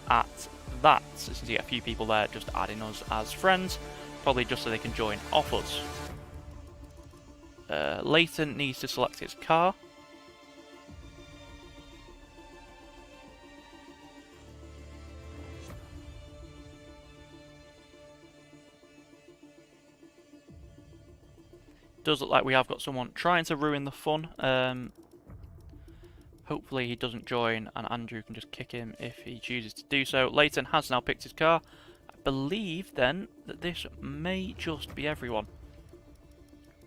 Speaker 1: at that. So since you get a few people there just adding us as friends, probably just so they can join off us. Leighton needs to select his car. Does look like we have got someone trying to ruin the fun. Hopefully he doesn't join and Andrew can just kick him if he chooses to do so. Leighton has now picked his car. I believe then that this may just be everyone.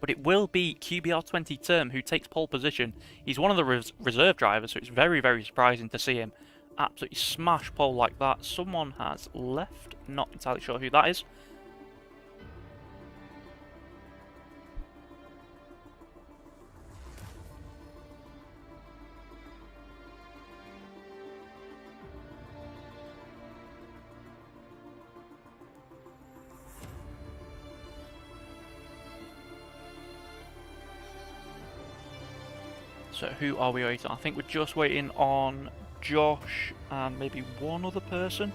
Speaker 1: But it will be QBR20 Term who takes pole position. He's one of the reserve drivers, so it's very, very surprising to see him absolutely smash pole like that. Someone has left, not entirely sure who that is. So who are we waiting on? I think we're just waiting on Josh and maybe one other person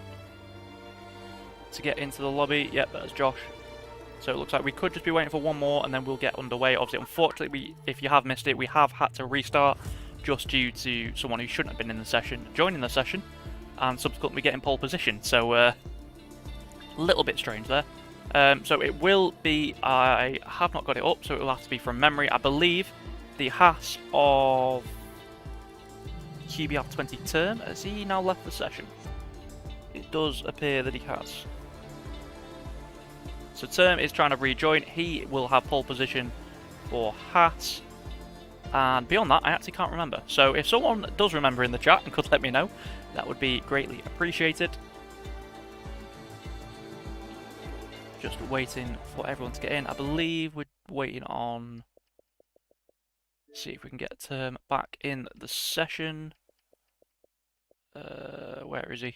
Speaker 1: to get into the lobby. Yep, that's Josh. So it looks like we could just be waiting for one more and then we'll get underway. Obviously, unfortunately, if you have missed it, we have had to restart just due to someone who shouldn't have been in the session joining the session and subsequently getting pole position. So a little bit strange there. So it will be, I have not got it up, so it will have to be from memory. I believe the Haas of QBR20 Term, has he now left the session? It does appear that he has. So Term is trying to rejoin. He will have pole position for Haas. And beyond that, I actually can't remember. So if someone does remember in the chat and could let me know, that would be greatly appreciated. Just waiting for everyone to get in. I believe we're waiting on... See if we can get Term back in the session. Where is he?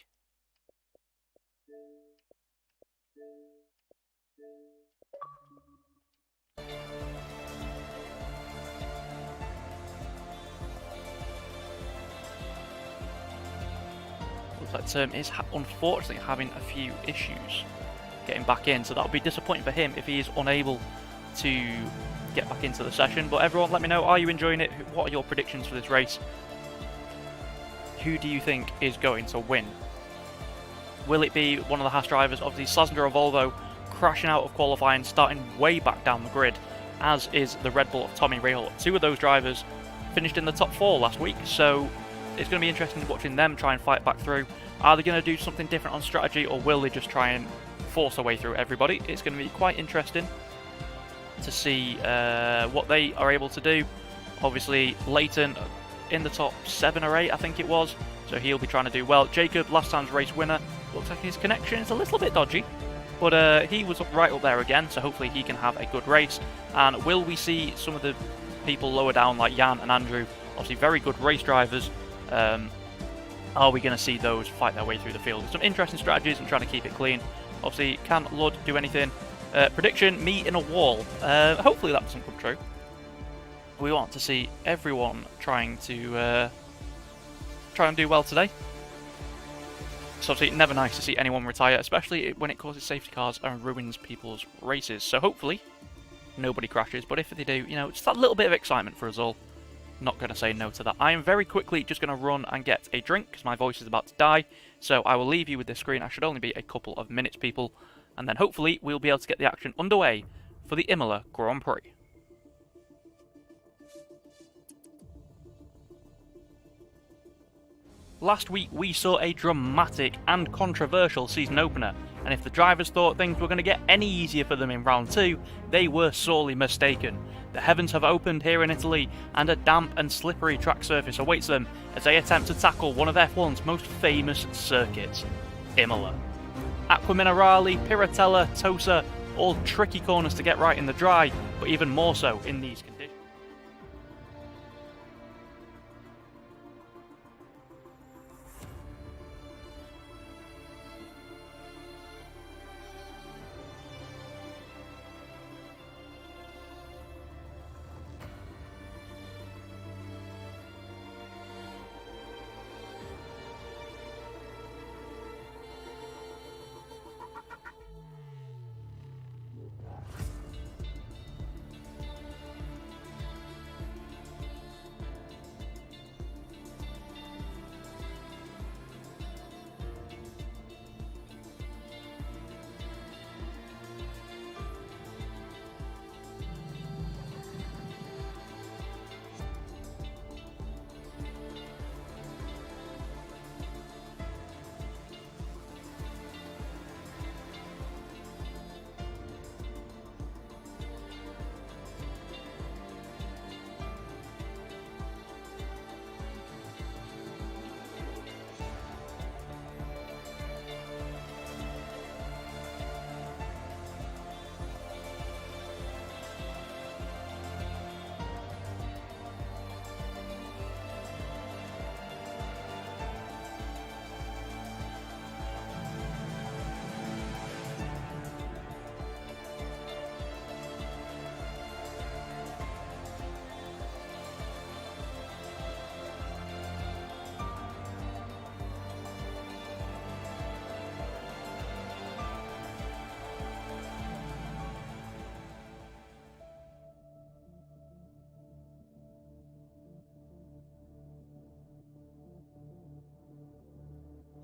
Speaker 1: Looks like Term is unfortunately having a few issues getting back in, so that'll be disappointing for him if he is unable to get back into the session. But everyone, let me know, are you enjoying it? What are your predictions for this race? Who do you think is going to win? Will it be one of the Haas drivers? Obviously, Slazenger or Volvo crashing out of qualifying, starting way back down the grid, as is the Red Bull of Tommy Rahal. Two of those drivers finished in the top 4 last week, so it's going to be interesting watching them try and fight back through. Are they going to do something different on strategy, or will they just try and force their way through everybody? It's going to be quite interesting to see what they are able to do. Obviously, Leighton in the top 7 or 8, I think it was, so he'll be trying to do well. Jacob, last time's race winner, looks like his connection is a little bit dodgy, but he was right up there again, so hopefully he can have a good race. And will we see some of the people lower down like Jan and Andrew, obviously very good race drivers, are we going to see those fight their way through the field? Some interesting strategies and trying to keep it clean. Obviously, can Lud do anything? Prediction, me in a wall. Hopefully that doesn't come true. We want to see everyone trying to try and do well today. It's obviously never nice to see anyone retire, especially when it causes safety cars and ruins people's races. So hopefully, nobody crashes, but if they do, you know, just that little bit of excitement for us all. Not going to say no to that. I am very quickly just going to run and get a drink, because my voice is about to die. So I will leave you with this screen. I should only be a couple of minutes, people. And then hopefully, we'll be able to get the action underway for the Imola Grand Prix. Last week we saw a dramatic and controversial season opener, and if the drivers thought things were going to get any easier for them in round 2, they were sorely mistaken. The heavens have opened here in Italy, and a damp and slippery track surface awaits them as they attempt to tackle one of F1's most famous circuits, Imola. Acqua Minerale, Piratella, Tosa, all tricky corners to get right in the dry, but even more so in these conditions.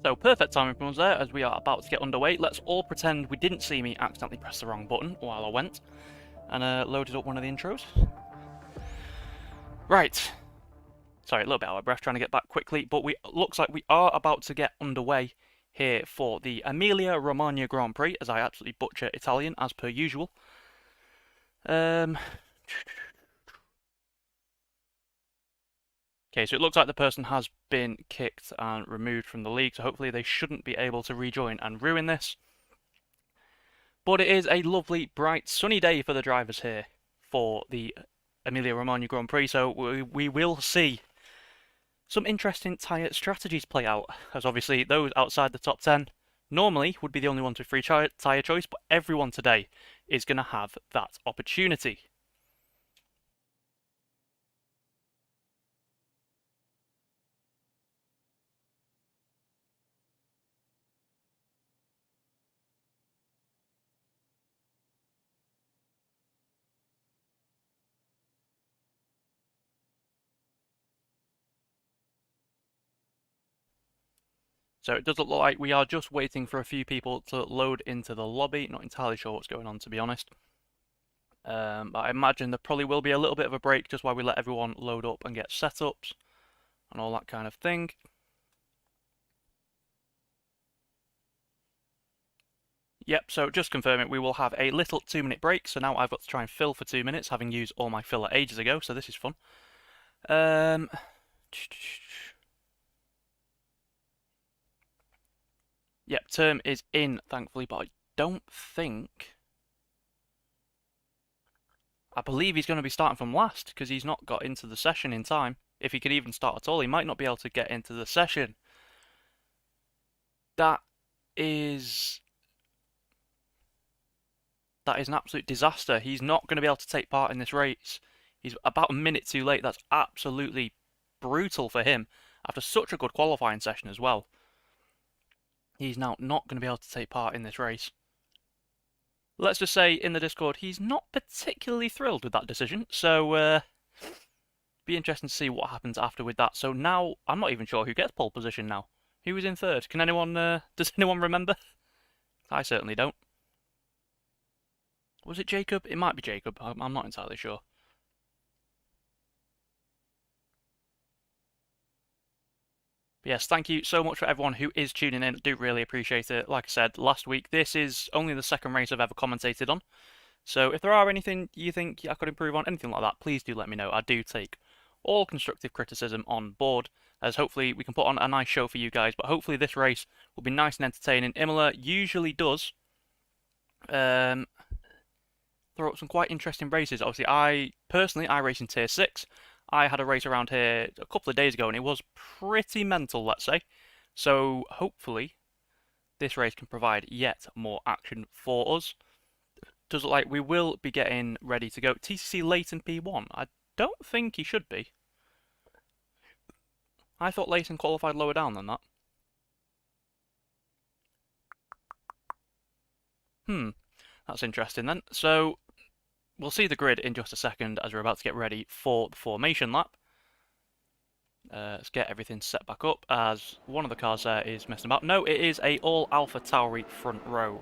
Speaker 1: So perfect timing from us there as we are about to get underway. Let's all pretend we didn't see me accidentally press the wrong button while I went and loaded up one of the intros. Right. Sorry, a little bit out of breath trying to get back quickly, but looks like we are about to get underway here for the Emilia-Romagna Grand Prix, as I absolutely butcher Italian as per usual. Okay, so it looks like the person has been kicked and removed from the league, so hopefully they shouldn't be able to rejoin and ruin this. But it is a lovely, bright, sunny day for the drivers here for the Emilia-Romagna Grand Prix, so we will see some interesting tyre strategies play out, as obviously those outside the top 10 normally would be the only ones with free tyre choice, but everyone today is going to have that opportunity. So it does look like we are just waiting for a few people to load into the lobby. Not entirely sure what's going on, to be honest. But I imagine there probably will be a little bit of a break just while we let everyone load up and get setups and all that kind of thing. Yep, so just confirming, we will have a little 2-minute break. So now I've got to try and fill for 2 minutes, having used all my filler ages ago, so this is fun. Yep, term is in, thankfully, but I don't think... I believe he's going to be starting from last, because he's not got into the session in time. If he could even start at all, he might not be able to get into the session. That is an absolute disaster. He's not going to be able to take part in this race. He's about a minute too late. That's absolutely brutal for him, after such a good qualifying session as well. he's now not going to be able to take part in this race. Let's just say in the Discord, he's not particularly thrilled with that decision, so be interesting to see what happens after with that. So now, I'm not even sure who gets pole position now. Who was in third? Can anyone, does anyone remember? I certainly don't. Was it Jacob? It might be Jacob, I'm not entirely sure. But yes, thank you so much for everyone who is tuning in. I do really appreciate it. Like I said last week, this is only the second race I've ever commentated on. So if there are anything you think I could improve on, anything like that, please do let me know. I do take all constructive criticism on board, as hopefully we can put on a nice show for you guys. But hopefully this race will be nice and entertaining. Imola usually does throw up some quite interesting races. Obviously, I race in Tier 6. I had a race around here a couple of days ago, and it was pretty mental, let's say. So hopefully this race can provide yet more action for us. Does look like we will be getting ready to go. TCC Leighton P1. I don't think he should be. I thought Leighton qualified lower down than that. That's interesting then. So we'll see the grid in just a second as we're about to get ready for the formation lap. Let's get everything set back up as one of the cars there is messing about. No, it is a all Alpha Tauri front row.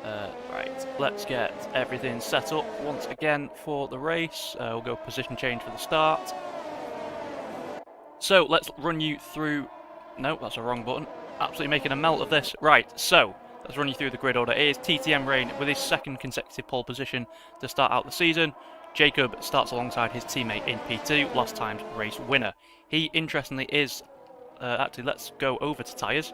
Speaker 1: Right, let's get everything set up once again for the race. We'll go position change for the start. So let's run you through... No, that's a wrong button. Absolutely making a melt of this. Right, so let's run you through the grid order. It is TTM Rain with his second consecutive pole position to start out the season. Jacob starts alongside his teammate in P2, last time's race winner. He, interestingly, is... actually, let's go over to tyres.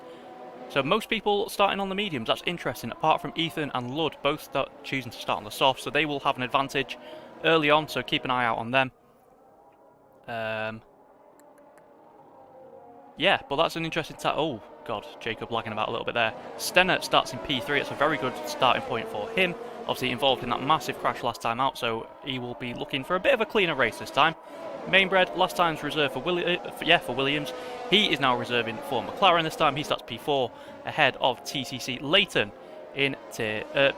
Speaker 1: So most people starting on the mediums, that's interesting, apart from Ethan and Lud, both choosing to start on the soft, so they will have an advantage early on, so keep an eye out on them. Yeah, but that's an interesting... Oh, God, Jacob lagging about a little bit there. Stenner starts in P3, it's a very good starting point for him. Obviously involved in that massive crash last time out, so he will be looking for a bit of a cleaner race this time. Mainbred, last time's reserved for Williams. He is now reserving for McLaren this time. He starts P4 ahead of TCC Leighton in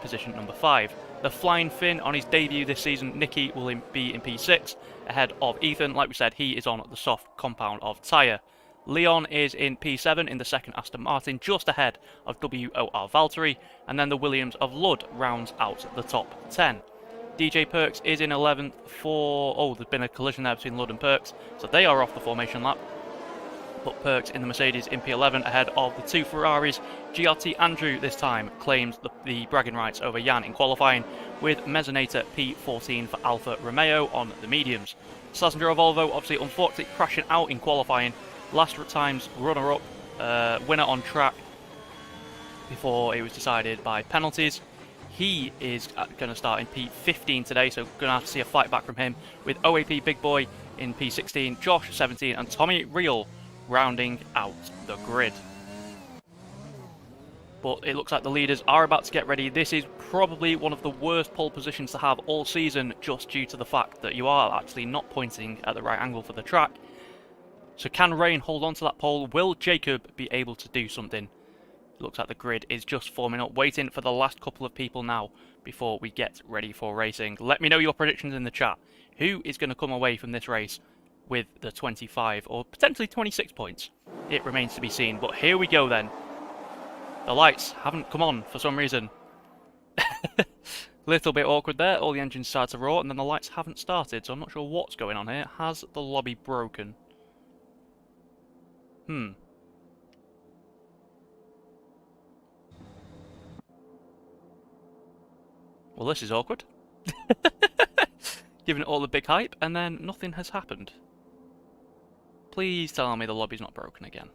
Speaker 1: position number 5. The Flying Finn on his debut this season, Nicky will be in P6 ahead of Ethan. Like we said, he is on the soft compound of tyre. Leon is in P7 in the second Aston Martin, just ahead of WOR Valtteri, and then the Williams of Lud rounds out the top 10. DJ Perks is in 11th for... Oh, there's been a collision there between Lud and Perks, so they are off the formation lap. But Perks in the Mercedes in P11 ahead of the two Ferraris. GRT Andrew this time claims the bragging rights over Jan in qualifying, with Mezzaneta P14 for Alfa Romeo on the mediums. Sasandro Volvo obviously unfortunately crashing out in qualifying. Last time's runner-up, winner on track before it was decided by penalties. He is going to start in P15 today, so going to have to see a fight back from him, with OAP Big Boy in P16, Josh 17, and Tommy Real rounding out the grid. But it looks like the leaders are about to get ready. This is probably one of the worst pole positions to have all season, just due to the fact that you are actually not pointing at the right angle for the track. So can Rain hold on to that pole? Will Jacob be able to do something? It looks like the grid is just forming up, waiting for the last couple of people now before we get ready for racing. Let me know your predictions in the chat. Who is going to come away from this race with the 25 or potentially 26 points? It remains to be seen, but here we go then. The lights haven't come on for some reason. Little bit awkward there, all the engines started to roar and then the lights haven't started, so I'm not sure what's going on here. Has the lobby broken? Well, this is awkward. Giving it all the big hype, and then nothing has happened. Please tell me the lobby's not broken again.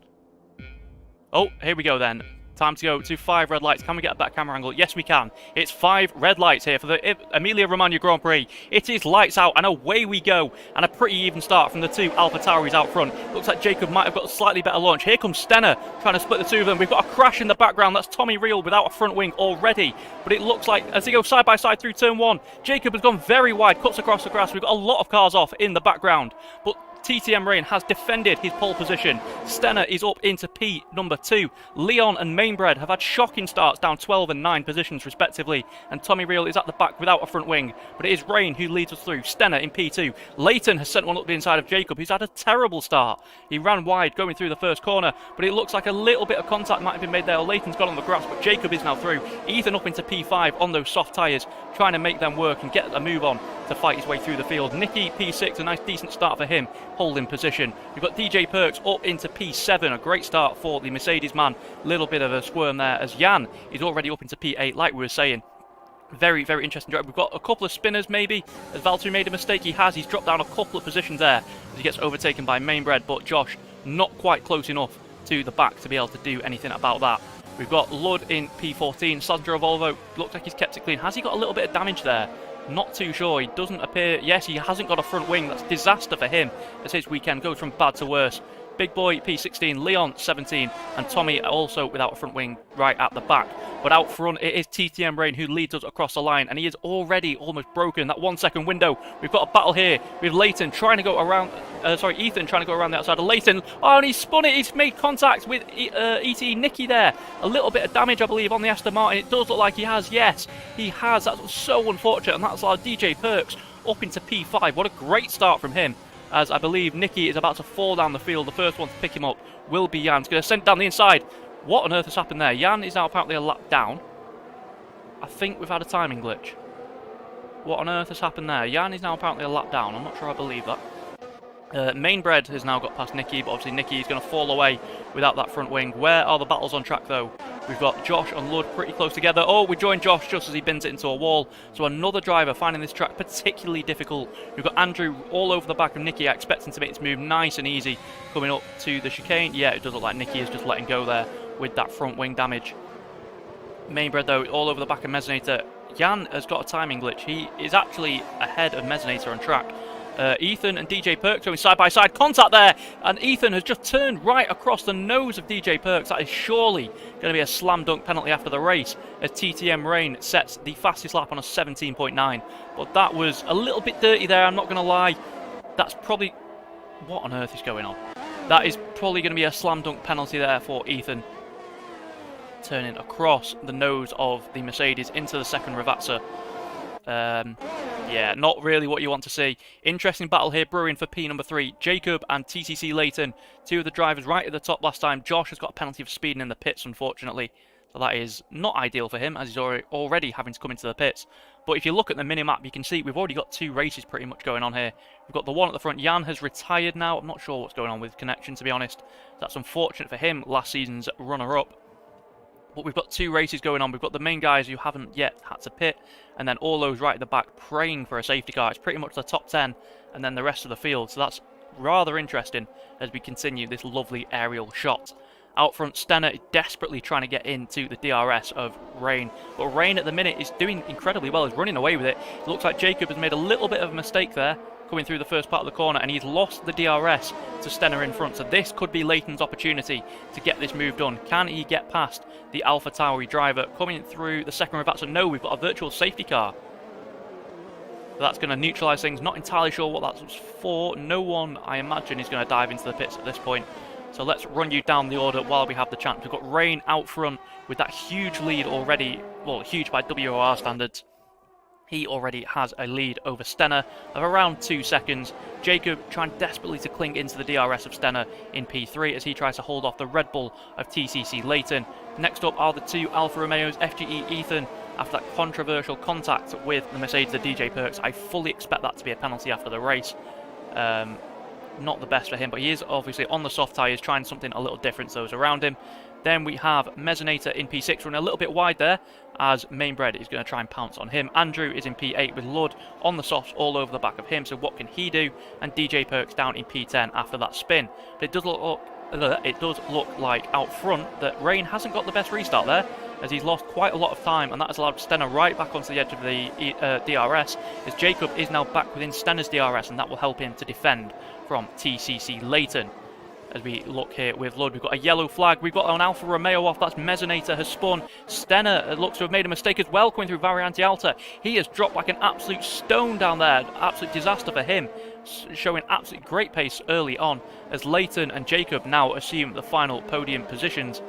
Speaker 1: Oh, here we go then. Time to go to 5 red lights. Can we get a back camera angle? Yes, we can. It's 5 red lights here for the Emilia-Romagna Grand Prix. It is lights out, and away we go. And a pretty even start from the two Alpha Tauris out front. Looks like Jacob might have got a slightly better launch. Here comes Stenner trying to split the two of them. We've got a crash in the background. That's Tommy Real without a front wing already. But it looks like, as they go side by side through turn 1, Jacob has gone very wide, cuts across the grass. We've got a lot of cars off in the background. But TTM Rain has defended his pole position. Stenner is up into P number 2. Leon and Mainbred have had shocking starts, down 12 and 9 positions respectively. And Tommy Reel is at the back without a front wing. But it is Rain who leads us through. Stenner in P2. Leighton has sent one up the inside of Jacob, who's had a terrible start. He ran wide going through the first corner, but it looks like a little bit of contact might have been made there. Leighton's got on the grass, but Jacob is now through. Ethan up into P5 on those soft tyres, trying to make them work and get a move on to fight his way through the field. Nicky P6, a nice decent start for him, holding position. We've got DJ Perks up into P7, a great start for the Mercedes man. Little bit of a squirm there as Jan is already up into P8, like we were saying. Very, very interesting drive. We've got a couple of spinners maybe. Has Valtteri made a mistake? He has. He's dropped down a couple of positions there as he gets overtaken by Mainbred, but Josh not quite close enough to the back to be able to do anything about that. We've got Ludd in P14. Sandro Volvo looks like he's kept it clean. Has he got a little bit of damage there? Not too sure. He doesn't appear. Yes, he hasn't got a front wing. That's disaster for him as his weekend goes from bad to worse. Big Boy P16, Leon 17, and Tommy also without a front wing right at the back. But out front, it is TTM Rain who leads us across the line, and he is already almost broken that 1 second window. We've got a battle here with Leighton trying to go around. Ethan trying to go around the outside of Leighton. Oh, and he's spun it. He's made contact with ET Nicky there. A little bit of damage, I believe, on the Aston Martin. It does look like he has. Yes, he has. That's so unfortunate, and that's allowed DJ Perks up into P5. What a great start from him, as I believe Nicky is about to fall down the field. The first one to pick him up will be Jan. He's going to send it down the inside. What on earth has happened there? Jan is now apparently a lap down. I think we've had a timing glitch. What on earth has happened there? Jan is now apparently a lap down. I'm not sure I believe that. Mainbred has now got past Nicky, but obviously Nicky is going to fall away without that front wing. Where are the battles on track though? We've got Josh and Ludd pretty close together. Oh, we joined Josh just as he bins it into a wall. So another driver finding this track particularly difficult. We've got Andrew all over the back of Nicky. I expect him to make this move nice and easy coming up to the chicane. Yeah, it does look like Nicky is just letting go there with that front wing damage. Mainbred though, all over the back of Mezzinator. Jan has got a timing glitch. He is actually ahead of Mezzinator on track. Ethan and DJ Perks going side by side, contact there, and Ethan has just turned right across the nose of DJ Perks. That is surely going to be a slam dunk penalty after the race, as TTM Rain sets the fastest lap on a 17.9. But that was a little bit dirty there, I'm not going to lie. That's probably... what on earth is going on? That is probably going to be a slam dunk penalty there for Ethan, turning across the nose of the Mercedes into the second Ravazza. Yeah, not really what you want to see. Interesting battle here brewing for P number 3. Jacob and TCC Leighton, two of the drivers right at the top last time. Josh has got a penalty for speeding in the pits, unfortunately. So that is not ideal for him, as he's already having to come into the pits. But if you look at the mini-map, you can see we've already got 2 races pretty much going on here. We've got the one at the front. Jan has retired now. I'm not sure what's going on with connection, to be honest. That's unfortunate for him, last season's runner-up. But we've got 2 races going on. We've got the main guys who haven't yet had to pit, and then all those right at the back praying for a safety car. It's pretty much the top 10, and then the rest of the field. So that's rather interesting as we continue this lovely aerial shot. Out front, Stenner is desperately trying to get into the DRS of Rain. But Rain at the minute is doing incredibly well. He's running away with it. It looks like Jacob has made a little bit of a mistake there, coming through the first part of the corner, and he's lost the DRS to Stenner in front. So this could be Leighton's opportunity to get this move done. Can he get past the Alpha Tauri driver coming through the second Ravazza? No, we've got a virtual safety car. So that's going to neutralise things. Not entirely sure what that's for. No one, I imagine, is going to dive into the pits at this point. So let's run you down the order while we have the chance. We've got Rain out front with that huge lead already. Well, huge by WOR standards. He already has a lead over Stenner of around 2 seconds. Jacob trying desperately to cling into the DRS of Stenner in P3 as he tries to hold off the Red Bull of TCC Leighton. Next up are the 2 Alfa Romeos, FGE Ethan, after that controversial contact with the Mercedes, the DJ Perks. I fully expect that to be a penalty after the race. Not the best for him, but he is obviously on the soft tyres trying something a little different to those around him. Then we have Mezzinator in P6 running a little bit wide there as Mainbred is going to try and pounce on him. Andrew is in P8 with Ludd on the softs all over the back of him, so what can he do? And DJ Perks down in P10 after that spin. But it does look like out front that Rain hasn't got the best restart there, as he's lost quite a lot of time, and that has allowed Stenner right back onto the edge of the DRS, as Jacob is now back within Stenner's DRS, and that will help him to defend from TCC Leighton. As we look here with Ludd, we've got a yellow flag. We've got an Alfa Romeo off. That's Mezzinator has spun. Stenner looks to have made a mistake as well, coming through Variante Alta. He has dropped like an absolute stone down there. Absolute disaster for him. showing absolutely great pace early on as Leighton and Jacob now assume the final podium positions.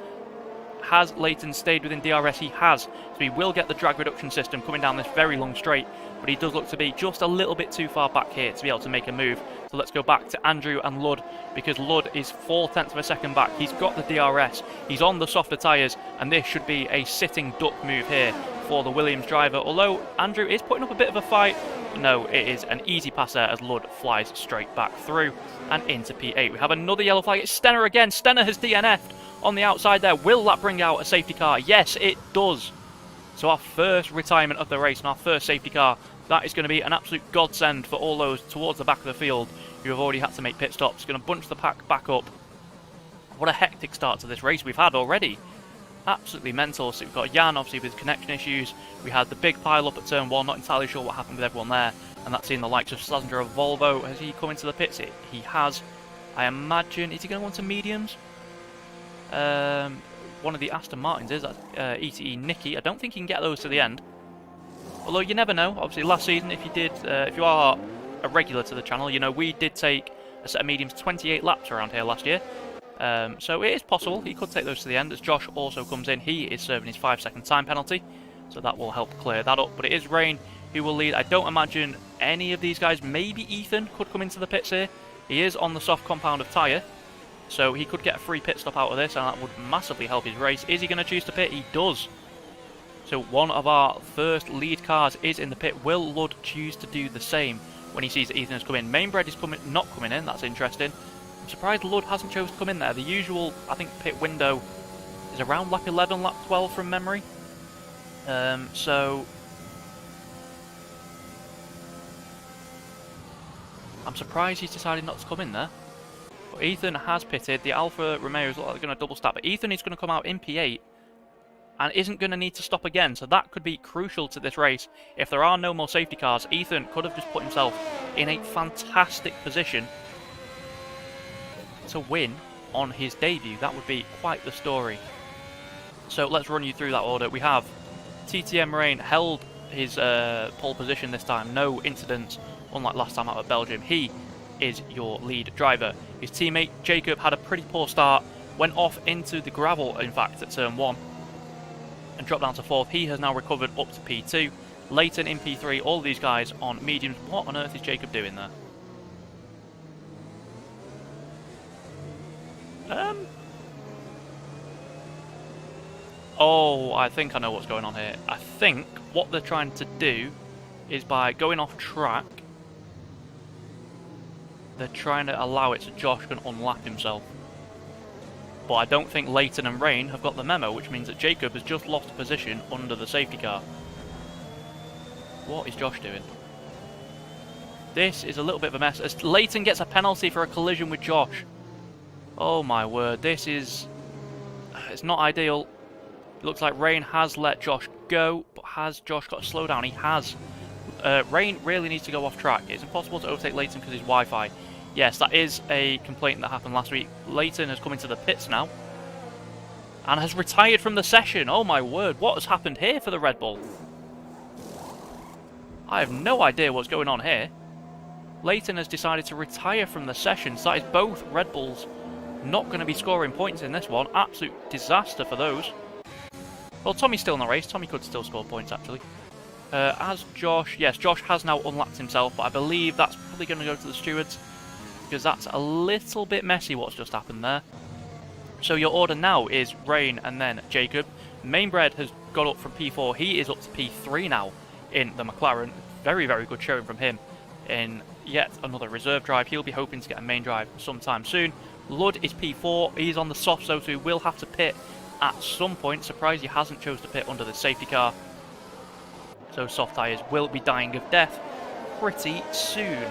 Speaker 1: Has Leighton stayed within DRS? He has. So he will get the drag reduction system coming down this very long straight, but he does look to be just a little bit too far back here to be able to make a move. So let's go back to Andrew and Ludd, because Ludd is 0.4 of a second back. He's got the DRS, he's on the softer tyres, and this should be a sitting duck move here for the Williams driver. Although Andrew is putting up a bit of a fight, no, it is an easy pass there as Ludd flies straight back through and into P8. We have another yellow flag. It's Stenner again. Stenner has DNF'd on the outside there. Will that bring out a safety car? Yes, it does. So our first retirement of the race and our first safety car. That is going to be an absolute godsend for all those towards the back of the field who have already had to make pit stops. It's going to bunch the pack back up. What a hectic start to this race we've had already. Absolutely mental. So we've got Jan, obviously, with connection issues. We had the big pile up at turn 1. Not entirely sure what happened with everyone there. And that's in the likes of Sandra of Volvo. Has he come into the pits? He has. I imagine. Is he going to want to mediums? One of the Aston Martins is. That's ETE Nicky. I don't think he can get those to the end. Although you never know. Obviously, last season, if you are a regular to the channel, you know we did take a set of mediums 28 laps around here last year. So it is possible he could take those to the end as Josh also comes in. He is serving his 5-second time penalty, so that will help clear that up. But it is Rain who will lead. I don't imagine any of these guys, maybe Ethan could come into the pits here. He is on the soft compound of tyre, so he could get a free pit stop out of this, and that would massively help his race. Is he going to choose to pit? He does. So one of our first lead cars is in the pit. Will Ludd choose to do the same when he sees that Ethan has come in? Mainbred is not coming in. That's interesting. I'm surprised Ludd hasn't chosen to come in there. The usual, I think, pit window is around lap 11, lap 12 from memory. So I'm surprised he's decided not to come in there. But Ethan has pitted. The Alfa Romeos look like they're going to double stack, but Ethan is going to come out in P8 and isn't going to need to stop again. So that could be crucial to this race. If there are no more safety cars, Ethan could have just put himself in a fantastic position to win on his debut. That would be quite the story. So let's run you through that order. We have TTM Rain held his pole position this time. No incidents, unlike last time out at Belgium. He is your lead driver. His teammate Jacob had a pretty poor start, went off into the gravel in fact at turn 1 and dropped down to 4th. He has now recovered up to P2. Leighton in P3. All these guys on mediums. What on earth is Jacob doing there? Oh, I think I know what's going on here. I think what they're trying to do is by going off track, they're trying to allow it so Josh can unlap himself. But I don't think Leighton and Rain have got the memo, which means that Jacob has just lost position under the safety car. What is Josh doing? This is a little bit of a mess, as Leighton gets a penalty for a collision with Josh. Oh my word, this is... it's not ideal. It looks like Rain has let Josh go, but has Josh got to slow down? He has. Rain really needs to go off track. It's impossible to overtake Leighton because of his Wi-Fi. Yes, that is a complaint that happened last week. Leighton has come into the pits now and has retired from the session. Oh my word, what has happened here for the Red Bull? I have no idea what's going on here. Leighton has decided to retire from the session, so that is both Red Bulls not going to be scoring points in this one. Absolute disaster for those. Well, Tommy's still in the race. Tommy could still score points, actually. As Josh... yes, Josh has now unlapped himself, but I believe that's probably going to go to the stewards, because that's a little bit messy what's just happened there. So your order now is Rain and then Jacob. Mainbred has got up from P4. He is up to P3 now in the McLaren. Very, very good showing from him in yet another reserve drive. He'll be hoping to get a main drive sometime soon. Ludd is P4. He's on the soft, so he will have to pit at some point. Surprised he hasn't chose to pit under the safety car. So soft tyres will be dying of death pretty soon.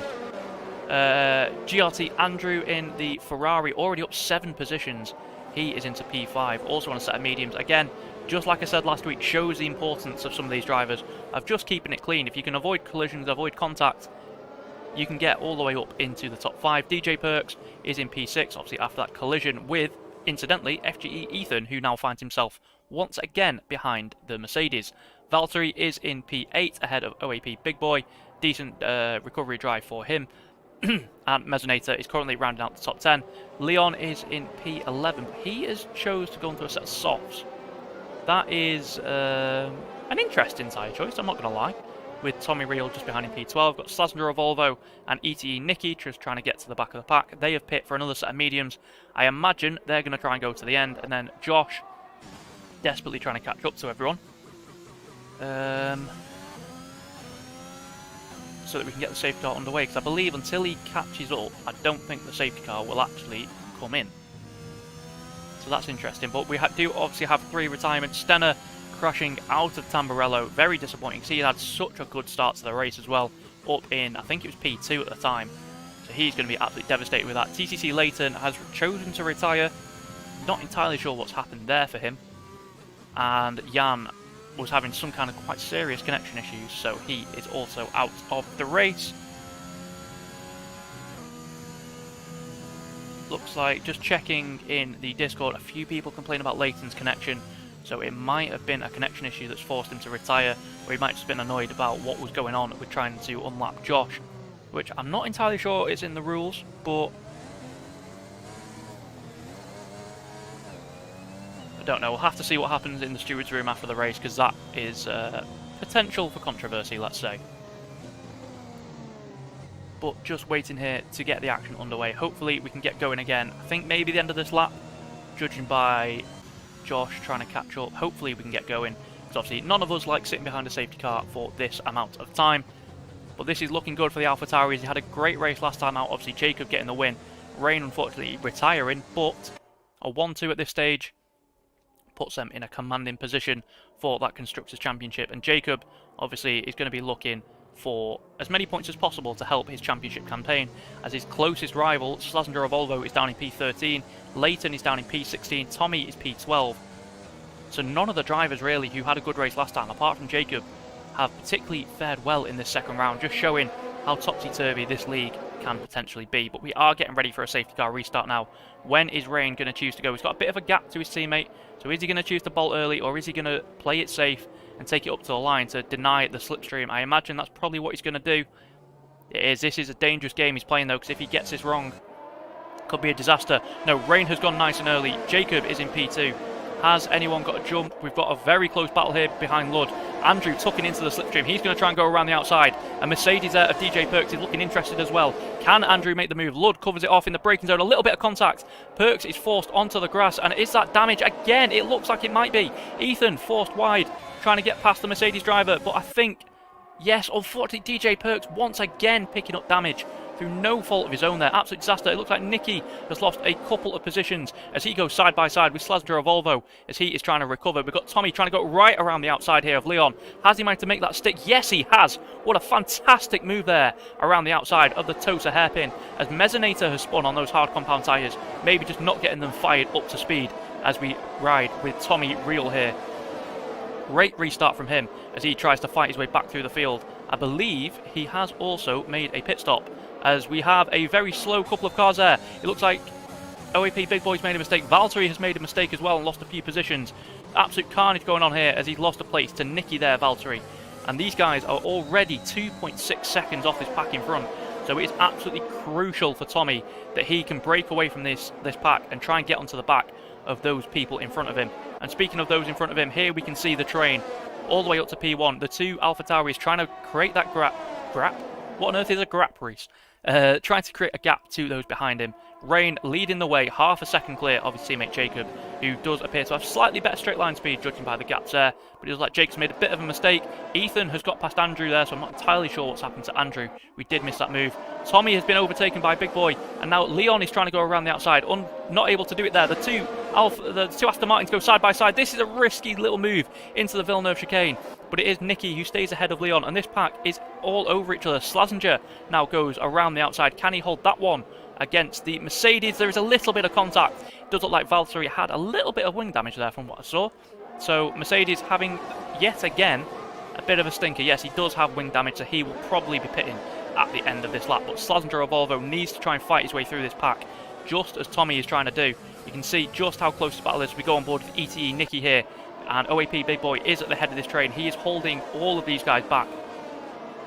Speaker 1: GRT Andrew in the Ferrari, already up 7 positions. He is into P5, also on a set of mediums. Again, just like I said last week, shows the importance of some of these drivers of just keeping it clean. If you can avoid collisions, avoid contact, you can get all the way up into the top 5. DJ Perks is in P6, obviously after that collision with, incidentally, FGE Ethan, who now finds himself once again behind the Mercedes. Valtteri is in P8 ahead of OAP Big Boy. Decent recovery drive for him. and Mezzanator is currently rounding out the top 10. Leon is in P11, but he has chose to go into a set of softs. That is an interesting tyre choice, I'm not going to lie. With Tommy Real just behind in P12, got Slazenger of Volvo and ETE Nicky just trying to get to the back of the pack. They have pit for another set of mediums. I imagine they're going to try and go to the end, and then Josh desperately trying to catch up to everyone. So that we can get the safety car underway, because I believe until he catches up, I don't think the safety car will actually come in. So that's interesting, but we do obviously have 3 retirements. Stenner crashing out of Tamburello, very disappointing, because he had such a good start to the race as well, up in, I think it was P2 at the time, so he's going to be absolutely devastated with that. TCC Leighton has chosen to retire, not entirely sure what's happened there for him, and Jan was having some kind of quite serious connection issues, so he is also out of the race. Looks like, just checking in the Discord, a few people complain about Leighton's connection, so it might have been a connection issue that's forced him to retire, or he might have just been annoyed about what was going on with trying to unlap Josh, which I'm not entirely sure is in the rules, but I don't know. We'll have to see what happens in the stewards room after the race, because that is potential for controversy, let's say. But just waiting here to get the action underway. Hopefully we can get going again. I think maybe the end of this lap, judging by Josh trying to catch up. Hopefully we can get going, because obviously none of us like sitting behind a safety car for this amount of time. But this is looking good for the AlphaTauris. He had a great race last time out. Obviously Jacob getting the win. Rain unfortunately retiring, but a 1-2 at this stage puts them in a commanding position for that Constructors' Championship. And Jacob obviously is going to be looking for as many points as possible to help his championship campaign, as his closest rival, Slazenger of Volvo, is down in P13, Leighton is down in P16, Tommy is P12. So none of the drivers really who had a good race last time, apart from Jacob, have particularly fared well in this second round, just showing how topsy-turvy this league can potentially be. But we are getting ready for a safety car restart now. When is Rain going to choose to go? He's got a bit of a gap to his teammate, so is he going to choose to bolt early, or is he going to play it safe and take it up to the line to deny the slipstream? I imagine that's probably what he's going to do. It is. This is a dangerous game he's playing though, because if he gets this wrong, it could be a disaster. No, Rain has gone nice and early. Jacob is in P2. Has anyone got a jump? We've got a very close battle here behind Ludd. Andrew tucking into the slipstream. He's going to try and go around the outside. A Mercedes there of DJ Perks is looking interested as well. Can Andrew make the move? Ludd covers it off in the braking zone. A little bit of contact. Perks is forced onto the grass. And is that damage? Again, it looks like it might be. Ethan forced wide, trying to get past the Mercedes driver. But I think, yes, unfortunately, DJ Perks once again picking up damage through no fault of his own there. Absolute disaster. It looks like Nicky has lost a couple of positions as he goes side by side with Slazenger of Volvo as he is trying to recover. We've got Tommy trying to go right around the outside here of Leon. Has he managed to make that stick? Yes, he has. What a fantastic move there around the outside of the Tosa hairpin as Mezzanator has spun on those hard compound tyres, maybe just not getting them fired up to speed as we ride with Tommy Real here. Great restart from him as he tries to fight his way back through the field. I believe he has also made a pit stop, as we have a very slow couple of cars there. It looks like OAP Big Boy's made a mistake. Valtteri has made a mistake as well and lost a few positions. Absolute carnage going on here as he's lost a place to Nicky there, Valtteri. And these guys are already 2.6 seconds off this pack in front. So it is absolutely crucial for Tommy that he can break away from this pack and try and get onto the back of those people in front of him. And speaking of those in front of him, here we can see the train all the way up to P1. The two AlphaTauris trying to create that grap. What on earth is a grap, Reese? Trying to create a gap to those behind him. Rain leading the way, half a second clear of his teammate Jacob, who does appear to have slightly better straight line speed judging by the gaps there, but it looks like Jacob's made a bit of a mistake. Ethan has got past Andrew there, so I'm not entirely sure what's happened to Andrew. We did miss that move. Tommy has been overtaken by Big Boy, and now Leon is trying to go around the outside, not able to do it there. The two Aston Martins go side by side. This is a risky little move into the Villeneuve chicane, but it is Nicky who stays ahead of Leon, and this pack is all over each other. Slazenger now goes around the outside. Can he hold that one against the Mercedes? There is a little bit of contact. It does look like Valtteri had a little bit of wing damage there from what I saw. So Mercedes having yet again a bit of a stinker. Yes, he does have wing damage, so he will probably be pitting at the end of this lap. But Slazenger of Volvo needs to try and fight his way through this pack, just as Tommy is trying to do. You can see just how close the battle is. We go on board with ETE Nicky here, and OAP Big Boy is at the head of this train. He is holding all of these guys back.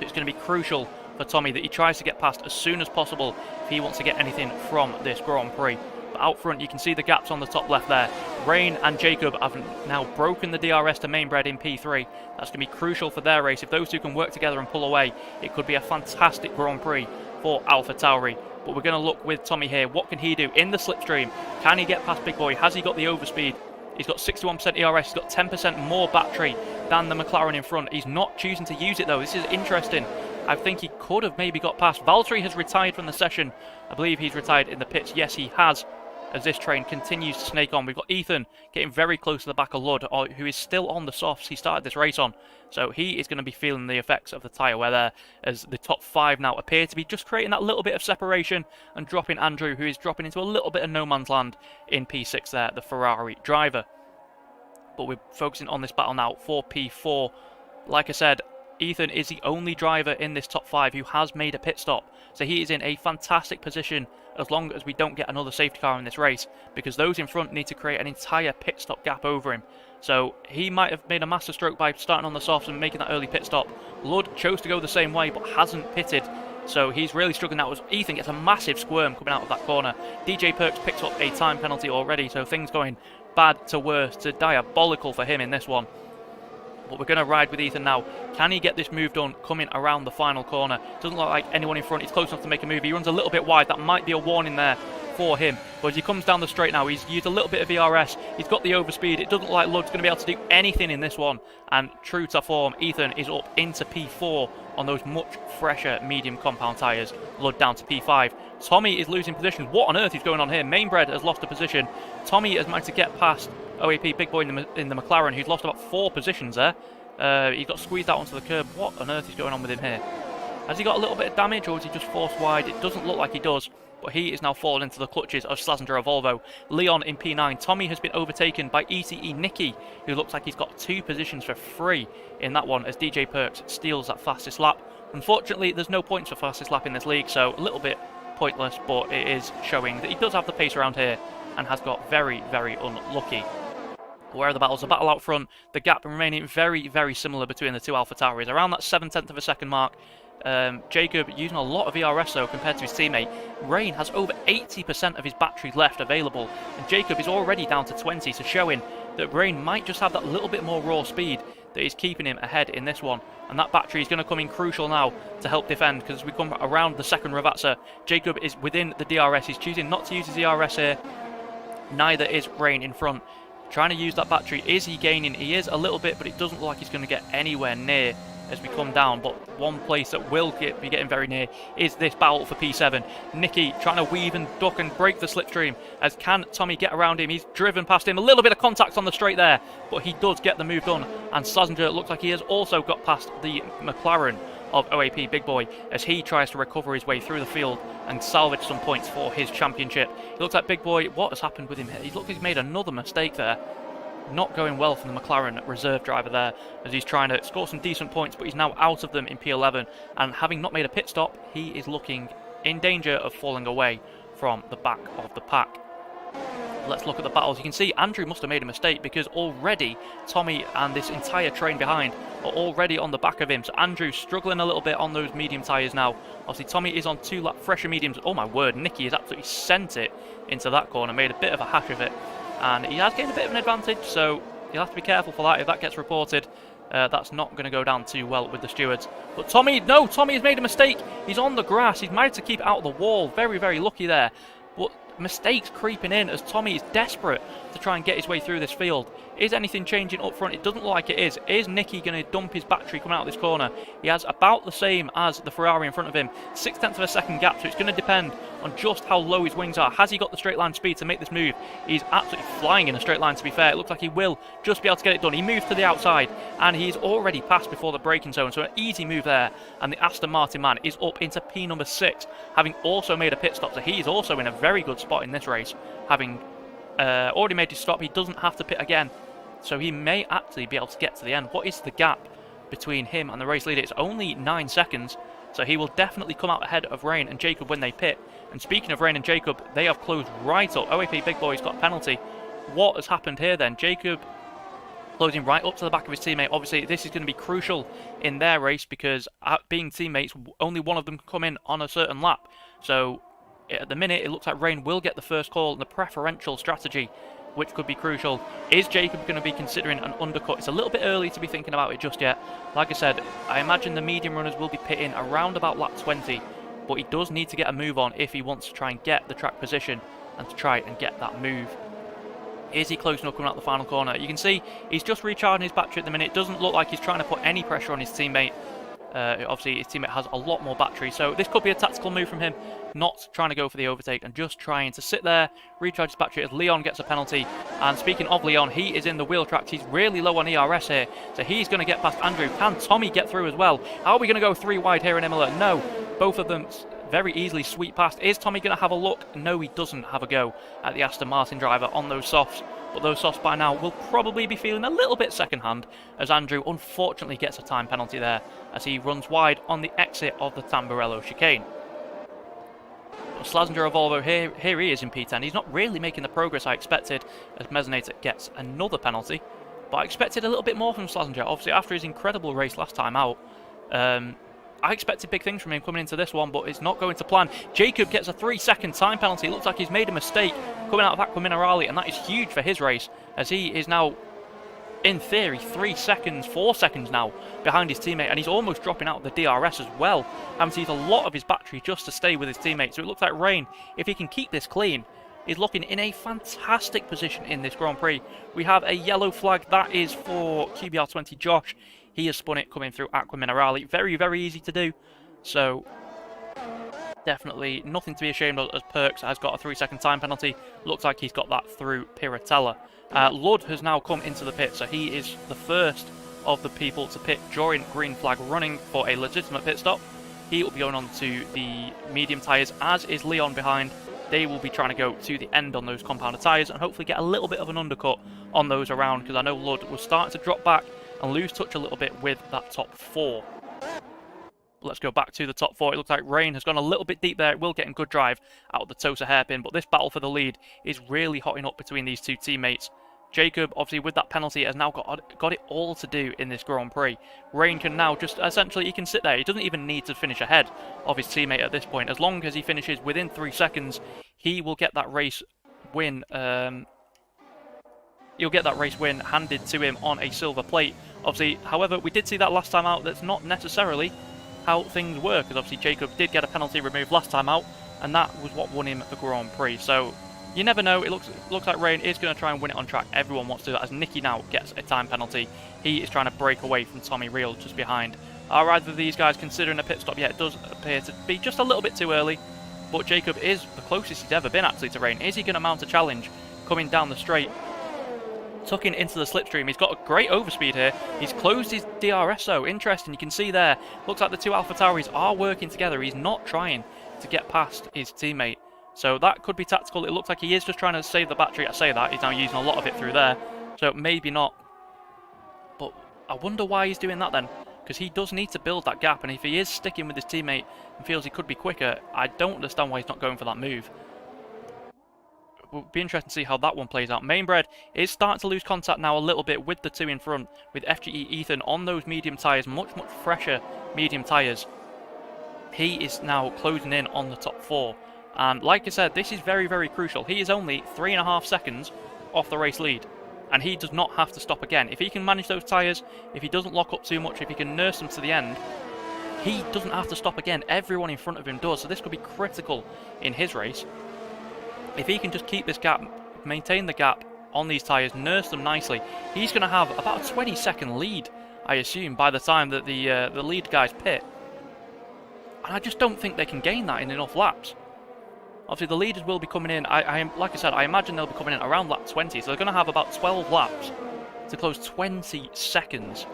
Speaker 1: It's going to be crucial for Tommy that he tries to get past as soon as possible if he wants to get anything from this Grand Prix. But out front, you can see the gaps on the top left there. Rain and Jacob have now broken the DRS to Mainbred in P3. That's going to be crucial for their race. If those two can work together and pull away, it could be a fantastic Grand Prix for AlphaTauri. But we're going to look with Tommy here. What can he do in the slipstream? Can he get past Big Boy? Has he got the overspeed? He's got 61% ERS. He's got 10% more battery than the McLaren in front. He's not choosing to use it though. This is interesting. I think he could have maybe got past. Valtteri has retired from the session. I believe he's retired in the pits. Yes, he has. As this train continues to snake on. We've got Ethan getting very close to the back of Lud, who is still on the softs he started this race on. So he is going to be feeling the effects of the tyre wear there, as the top 5 now appear to be just creating that little bit of separation and dropping Andrew, who is dropping into a little bit of no man's land in P6 there, the Ferrari driver. But we're focusing on this battle now for P4. Like I said, Ethan is the only driver in this top 5 who has made a pit stop. So he is in a fantastic position as long as we don't get another safety car in this race, because those in front need to create an entire pit stop gap over him. So he might have made a master stroke by starting on the softs and making that early pit stop. Lud chose to go the same way but hasn't pitted, so he's really struggling out. As Ethan gets a massive squirm coming out of that corner. DJ Perks picks up a time penalty already, so things going bad to worse to diabolical for him in this one. But we're going to ride with Ethan now. Can he get this move done coming around the final corner? Doesn't look like anyone in front. He's close enough to make a move. He runs a little bit wide. That might be a warning there for him. But as he comes down the straight now, he's used a little bit of ERS. He's got the overspeed. It doesn't look like Lud's going to be able to do anything in this one. And true to form, Ethan is up into P4 on those much fresher medium compound tyres. Lud down to P5. Tommy is losing position. What on earth is going on here? Mainbred has lost a position. Tommy has managed to get past OAP Big Boy in the McLaren, who's lost about 4 positions there. He got squeezed out onto the curb. What on earth is going on with him here? Has he got a little bit of damage, or is he just forced wide? It doesn't look like he does, but he is now falling into the clutches of Slazenger of Volvo. Leon in P9. Tommy has been overtaken by ECE Nicky, who looks like he's got 2 positions for free in that one, as DJ Perks steals that fastest lap. Unfortunately, there's no points for fastest lap in this league, so a little bit pointless, but it is showing that he does have the pace around here and has got very, very unlucky. Where are the battles? The battle out front, the gap remaining very, very similar between the two AlphaTauris, around that 0.7 of a second mark. Jacob using a lot of ERS though compared to his teammate. Rain has over 80% of his battery left available, and Jacob is already down to 20, so showing that Rain might just have that little bit more raw speed that is keeping him ahead in this one. And that battery is going to come in crucial now to help defend, because as we come around the second Ravazza, Jacob is within the DRS. He's choosing not to use his ERS here. Neither is Rain in front. Trying to use that battery. Is he gaining? He is a little bit, but it doesn't look like he's going to get anywhere near as we come down. But one place that will be getting very near is this battle for P7. Nicky trying to weave and duck and break the slipstream. As can Tommy get around him? He's driven past him. A little bit of contact on the straight there, but he does get the move done. And Slazenger looks like he has also got past the McLaren of OAP Big Boy as he tries to recover his way through the field and salvage some points for his championship. It looks like Big Boy, what has happened with him here? He looks like he's made another mistake there. Not going well from the McLaren reserve driver there, as he's trying to score some decent points, but he's now out of them in P11, and having not made a pit stop, he is looking in danger of falling away from the back of the pack. Let's look at the battles. You can see Andrew must have made a mistake, because already Tommy and this entire train behind are already on the back of him. So Andrew struggling a little bit on those medium tyres now. Obviously Tommy is on 2 fresher mediums. Oh my word, Nicky has absolutely sent it into that corner, made a bit of a hash of it. And he has gained a bit of an advantage, so you'll have to be careful for that. If that gets reported, that's not going to go down too well with the stewards. But Tommy has made a mistake. He's on the grass. He's managed to keep out of the wall. Very, very lucky there. But mistakes creeping in as Tommy is desperate to try and get his way through this field. Is anything changing up front? It doesn't look like it is. Is Nicky going to dump his battery coming out of this corner? He has about the same as the Ferrari in front of him. 0.6 of a second gap, so it's going to depend on just how low his wings are. Has he got the straight line speed to make this move? He's absolutely flying in a straight line, to be fair. It looks like he will just be able to get it done. He moves to the outside, and he's already passed before the braking zone, so an easy move there. And the Aston Martin man is up into P number 6, having also made a pit stop, so he's also in a very good spot in this race. Having already made his stop, he doesn't have to pit again, so he may actually be able to get to the end. What is the gap between him and the race leader? It's only 9 seconds, so he will definitely come out ahead of Rain and Jacob when they pit. And speaking of Rain and Jacob, they have closed right up. OAP Big Boy's got a penalty. What has happened here then? Jacob closing right up to the back of his teammate. Obviously, this is going to be crucial in their race because being teammates, only one of them can come in on a certain lap. So at the minute, it looks like Rain will get the first call in the preferential strategy, which could be crucial. Is Jacob going to be considering an undercut? It's a little bit early to be thinking about it just yet. Like I said, I imagine the medium runners will be pitting around about lap 20, but he does need to get a move on if he wants to try and get the track position and to try and get that move. Is he close enough coming out the final corner? You can see he's just recharging his battery at the minute. Doesn't look like he's trying to put any pressure on his teammate. Obviously, his teammate has a lot more battery, so this could be a tactical move from him, not trying to go for the overtake and just trying to sit there, recharge his battery as Leon gets a penalty. And speaking of Leon, he is in the wheel tracks. He's really low on ERS here, so he's going to get past Andrew. Can Tommy get through as well? Are we going to go 3 wide here in Imola? No, both of them very easily sweep past. Is Tommy going to have a look? No, he doesn't have a go at the Aston Martin driver on those softs. But those softs by now will probably be feeling a little bit second-hand, as Andrew unfortunately gets a time penalty there as he runs wide on the exit of the Tamburello chicane. Slazenger of Volvo, here he is in P10. He's not really making the progress I expected as Mesonator gets another penalty, but I expected a little bit more from Slazenger. Obviously, after his incredible race last time out, I expected big things from him coming into this one, but it's not going to plan. Jacob gets a 3-second time penalty. It looks like he's made a mistake coming out of Aqua Minerale, and that is huge for his race, as he is now, in theory, 3 seconds, 4 seconds now behind his teammate, and he's almost dropping out of the DRS as well, having to use a lot of his battery just to stay with his teammate. So it looks like Rain, if he can keep this clean, is looking in a fantastic position in this Grand Prix. We have a yellow flag. That is for QBR20 Josh. He has spun it coming through Aqua Minerale. Very, very easy to do. So definitely nothing to be ashamed of, as Perks has got a 3-second time penalty. Looks like he's got that through Piratella. Lud has now come into the pit, so he is the first of the people to pit during green flag running for a legitimate pit stop. He will be going on to the medium tyres, as is Leon behind. They will be trying to go to the end on those compounded tyres and hopefully get a little bit of an undercut on those around, because I know Lud was starting to drop back and lose touch a little bit with that top 4. But let's go back to the top 4. It looks like Rain has gone a little bit deep there. It will get in good drive out of the Tosa hairpin, but this battle for the lead is really hotting up between these two teammates. Jacob, obviously with that penalty, has now got it all to do in this Grand Prix. Rain can now just, essentially, he can sit there. He doesn't even need to finish ahead of his teammate at this point. As long as he finishes within 3 seconds, he will get that race win. He'll get that race win handed to him on a silver plate. Obviously, however, we did see that last time out. That's not necessarily how things work, because obviously Jacob did get a penalty removed last time out, and that was what won him the Grand Prix. So you never know. It looks like Rain is going to try and win it on track. Everyone wants to do that, as Nicky now gets a time penalty. He is trying to break away from Tommy Reel just behind. Are either of these guys considering a pit stop? Yeah, it does appear to be just a little bit too early, but Jacob is the closest he's ever been actually to Rain. Is he going to mount a challenge coming down the straight? Tucking into the slipstream. He's got a great overspeed here. He's closed his DRS though. Interesting. You can see there. Looks like the two AlphaTauris are working together. He's not trying to get past his teammate. So that could be tactical. It looks like he is just trying to save the battery. I say that. He's now using a lot of it through there. So maybe not. But I wonder why he's doing that then. Because he does need to build that gap. And if he is sticking with his teammate and feels he could be quicker, I don't understand why he's not going for that move. It will be interesting to see how that one plays out. Mainbred is starting to lose contact now a little bit with the two in front, with FGE Ethan on those medium tyres, much fresher medium tyres. He is now closing in on the top 4. And like I said, this is very, very crucial. He is only 3.5 seconds off the race lead, and he does not have to stop again. If he can manage those tyres, if he doesn't lock up too much, if he can nurse them to the end, he doesn't have to stop again. Everyone in front of him does, so this could be critical in his race. If he can just keep this gap, maintain the gap on these tyres, nurse them nicely, he's going to have about a 20-second lead, I assume, by the time that the lead guys pit. And I just don't think they can gain that in enough laps. Obviously, the leaders will be coming in. Like I said, I imagine they'll be coming in around lap 20, so they're going to have about 12 laps to close 20 seconds.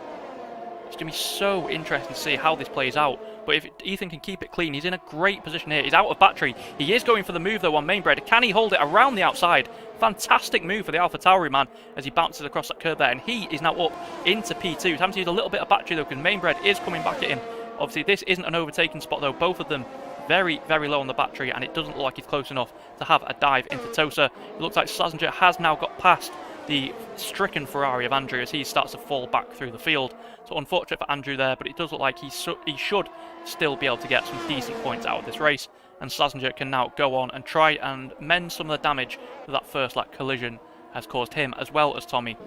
Speaker 1: It's going to be so interesting to see how this plays out. But if Ethan can keep it clean, he's in a great position here. He's out of battery. He is going for the move, though, on Mainbred. Can he hold it around the outside? Fantastic move for the AlphaTauri man as he bounces across that curve there. And he is now up into P2. He's having to use a little bit of battery, though, because Mainbred is coming back at him. Obviously, this isn't an overtaking spot, though. Both of them very, very low on the battery, and it doesn't look like he's close enough to have a dive into Tosa. It looks like Slazenger has now got past the stricken Ferrari of Andrew as he starts to fall back through the field. So unfortunate for Andrew there, but it does look like he should still be able to get some decent points out of this race. And Slazenger can now go on and try and mend some of the damage that first lap collision has caused him, as well as Tommy.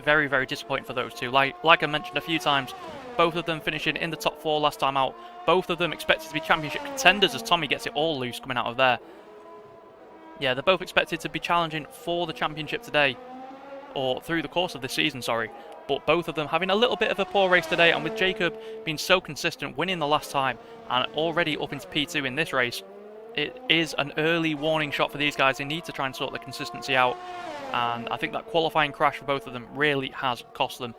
Speaker 1: Very, very disappointing for those two. Like I mentioned a few times, both of them finishing in the top 4 last time out. Both of them expected to be championship contenders as Tommy gets it all loose coming out of there. Yeah, they're both expected to be challenging for the championship today, or through the course of this season, sorry. But both of them having a little bit of a poor race today, and with Jacob being so consistent, winning the last time, and already up into P2 in this race, it is an early warning shot for these guys. They need to try and sort the consistency out, and I think that qualifying crash for both of them really has cost them.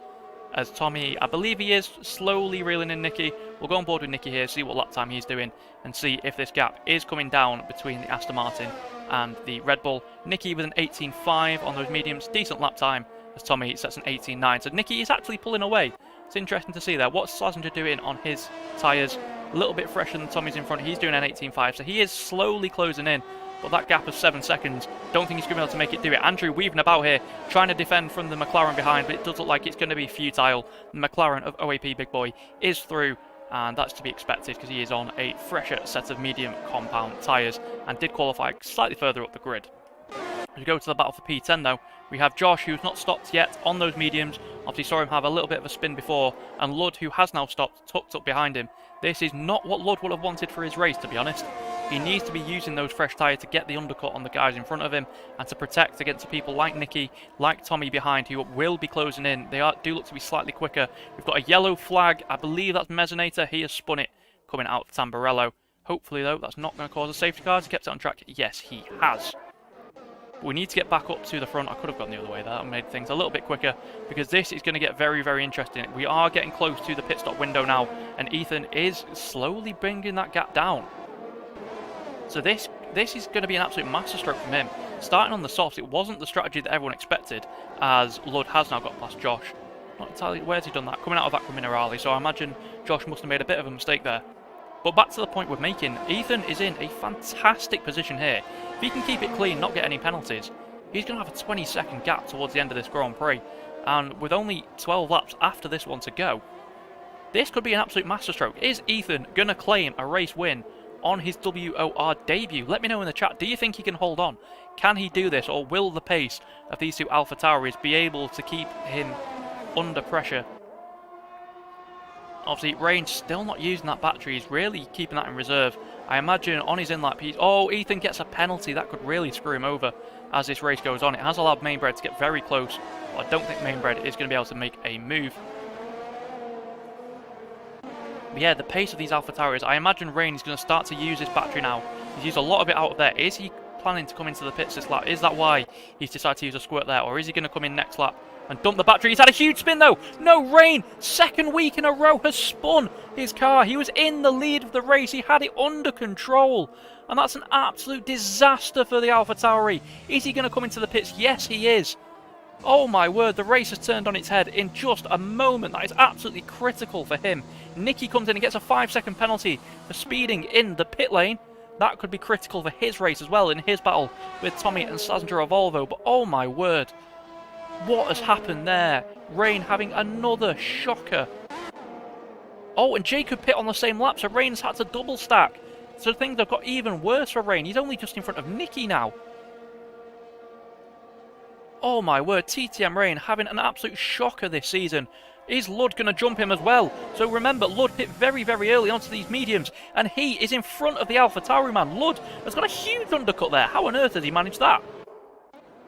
Speaker 1: As Tommy, I believe he is slowly reeling in Nicky. We'll go on board with Nicky here, see what lap time he's doing, and see if this gap is coming down between the Aston Martin and the Red Bull. Nicky with an 18.5 on those mediums, decent lap time, as Tommy sets an 18.9. So Nicky is actually pulling away. It's interesting to see there. What's Slazenger doing on his tyres? A little bit fresher than Tommy's in front. He's doing an 18.5, so he is slowly closing in. But that gap of 7 seconds, don't think he's going to be able to make it do it. Andrew weaving about here, trying to defend from the McLaren behind, but it does look like it's going to be futile. The McLaren of OAP Big Boy is through, and that's to be expected because he is on a fresher set of medium compound tyres and did qualify slightly further up the grid. As we go to the battle for P10 though, we have Josh, who's not stopped yet on those mediums. Obviously saw him have a little bit of a spin before, and Lud, who has now stopped, tucked up behind him. This is not what Lud would have wanted for his race, to be honest. He needs to be using those fresh tyres to get the undercut on the guys in front of him and to protect against people like Nicky, like Tommy behind, who will be closing in. They do look to be slightly quicker. We've got a yellow flag. I believe that's Mezzanator. He has spun it coming out of Tamburello. Hopefully, though, that's not going to cause a safety car. Has he kept it on track? Yes, he has. But we need to get back up to the front. I could have gone the other way there and made things a little bit quicker because this is going to get very, very interesting. We are getting close to the pit stop window now, and Ethan is slowly bringing that gap down. So this is going to be an absolute masterstroke from him. Starting on the softs, it wasn't the strategy that everyone expected, as Lud has now got past Josh. Not entirely where's he done that? Coming out of Aqua Minerale, so I imagine Josh must have made a bit of a mistake there. But back to the point we're making, Ethan is in a fantastic position here. If he can keep it clean, not get any penalties, he's going to have a 20-second gap towards the end of this Grand Prix. And with only 12 laps after this one to go, this could be an absolute masterstroke. Is Ethan going to claim a race win on his WOR debut? Let me know in the chat. Do you think he can hold on? Can he do this, or will the pace of these two AlphaTauris be able to keep him under pressure? Obviously, Rain's still not using that battery. He's really keeping that in reserve. I imagine on his in-lap, Ethan gets a penalty. That could really screw him over as this race goes on. It has allowed Mainbred to get very close. But I don't think Mainbred is going to be able to make a move. But yeah, the pace of these AlphaTauris, I imagine Rain is going to start to use his battery now. He's used a lot of it out of there. Is he planning to come into the pits this lap? Is that why he's decided to use a squirt there? Or is he going to come in next lap and dump the battery? He's had a huge spin though. No, Rain, second week in a row, has spun his car. He was in the lead of the race. He had it under control. And that's an absolute disaster for the AlphaTauri. Is he going to come into the pits? Yes, he is. Oh my word, the race has turned on its head in just a moment. That is absolutely critical for him. Nicky comes in and gets a 5-second penalty for speeding in the pit lane. That could be critical for his race as well in his battle with Tommy and Slazenger of Volvo. But oh my word, what has happened there? Rain having another shocker. Oh, and Jacob pit on the same lap, so Rain's had to double stack. So things have got even worse for Rain. He's only just in front of Nicky now. Oh my word, TTM Rain having an absolute shocker this season. Is Lud going to jump him as well? So remember, Lud pit very, very early onto these mediums, and he is in front of the AlphaTauri man. Lud has got a huge undercut there. How on earth has he managed that?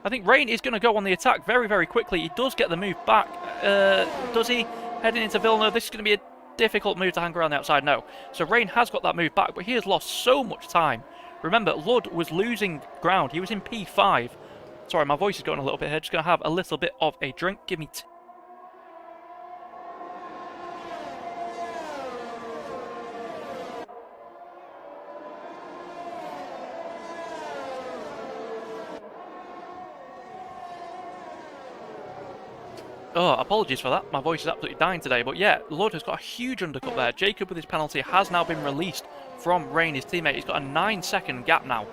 Speaker 1: I think Rain is going to go on the attack very, very quickly. He does get the move back. Does he? Heading into Villeneuve, this is going to be a difficult move to hang around the outside. No. So Rain has got that move back, but he has lost so much time. Remember, Lud was losing ground. He was in P5. Sorry, my voice is going a little bit here. Just going to have a little bit of a drink. Give me Oh, apologies for that. My voice is absolutely dying today. But yeah, Lud has got a huge undercut there. Jacob with his penalty has now been released from Rain, his teammate. He's got a 9-second gap now.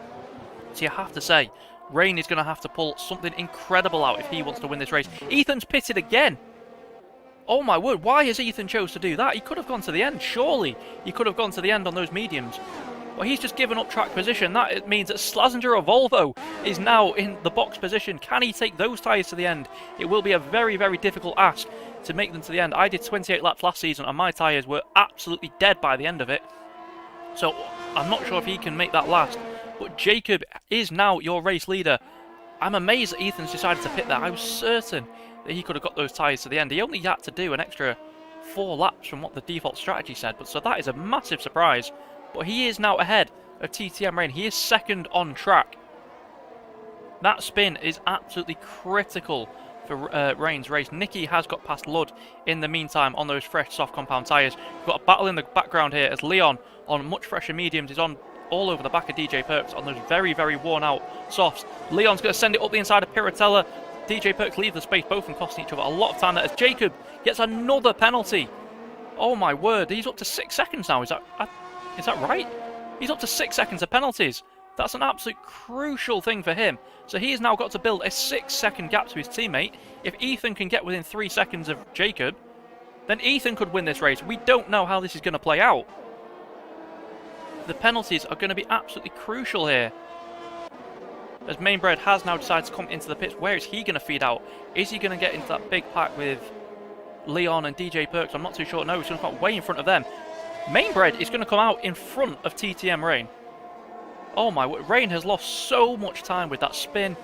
Speaker 1: So you have to say, Rain is going to have to pull something incredible out if he wants to win this race. Ethan's pitted again. Oh my word, why has Ethan chose to do that? He could have gone to the end, surely. He could have gone to the end on those mediums. Well, he's just given up track position. That means that Slazenger of Volvo is now in the box position. Can he take those tyres to the end? It will be a very, very difficult ask to make them to the end. I did 28 laps last season and my tyres were absolutely dead by the end of it. So I'm not sure if he can make that last. But Jacob is now your race leader. I'm amazed that Ethan's decided to pit there. I was certain that he could have got those tyres to the end. He only had to do an extra 4 laps from what the default strategy said. But so that is a massive surprise. But he is now ahead of TTM Rain. He is second on track. That spin is absolutely critical for Rain's race. Nicky has got past Lud in the meantime on those fresh soft compound tyres. We've got a battle in the background here as Leon on much fresher mediums is on all over the back of DJ Perks on those very, very worn out softs. Leon's going to send it up the inside of Piratella. DJ Perks leave the space, both of them costing each other a lot of time there as Jacob gets another penalty. Oh my word, he's up to 6 seconds now. Is that right? He's up to 6 seconds of penalties. That's an absolute crucial thing for him. So he has now got to build a 6-second gap to his teammate. If Ethan can get within 3 seconds of Jacob, then Ethan could win this race. We don't know how this is going to play out. The penalties are going to be absolutely crucial here. As Mainbred has now decided to come into the pits, where is he going to feed out? Is he going to get into that big pack with Leon and DJ Perks? I'm not too sure. No, he's going to come out way in front of them. Mainbred is going to come out in front of TTM Rain. Oh my, Rain has lost so much time with that spin.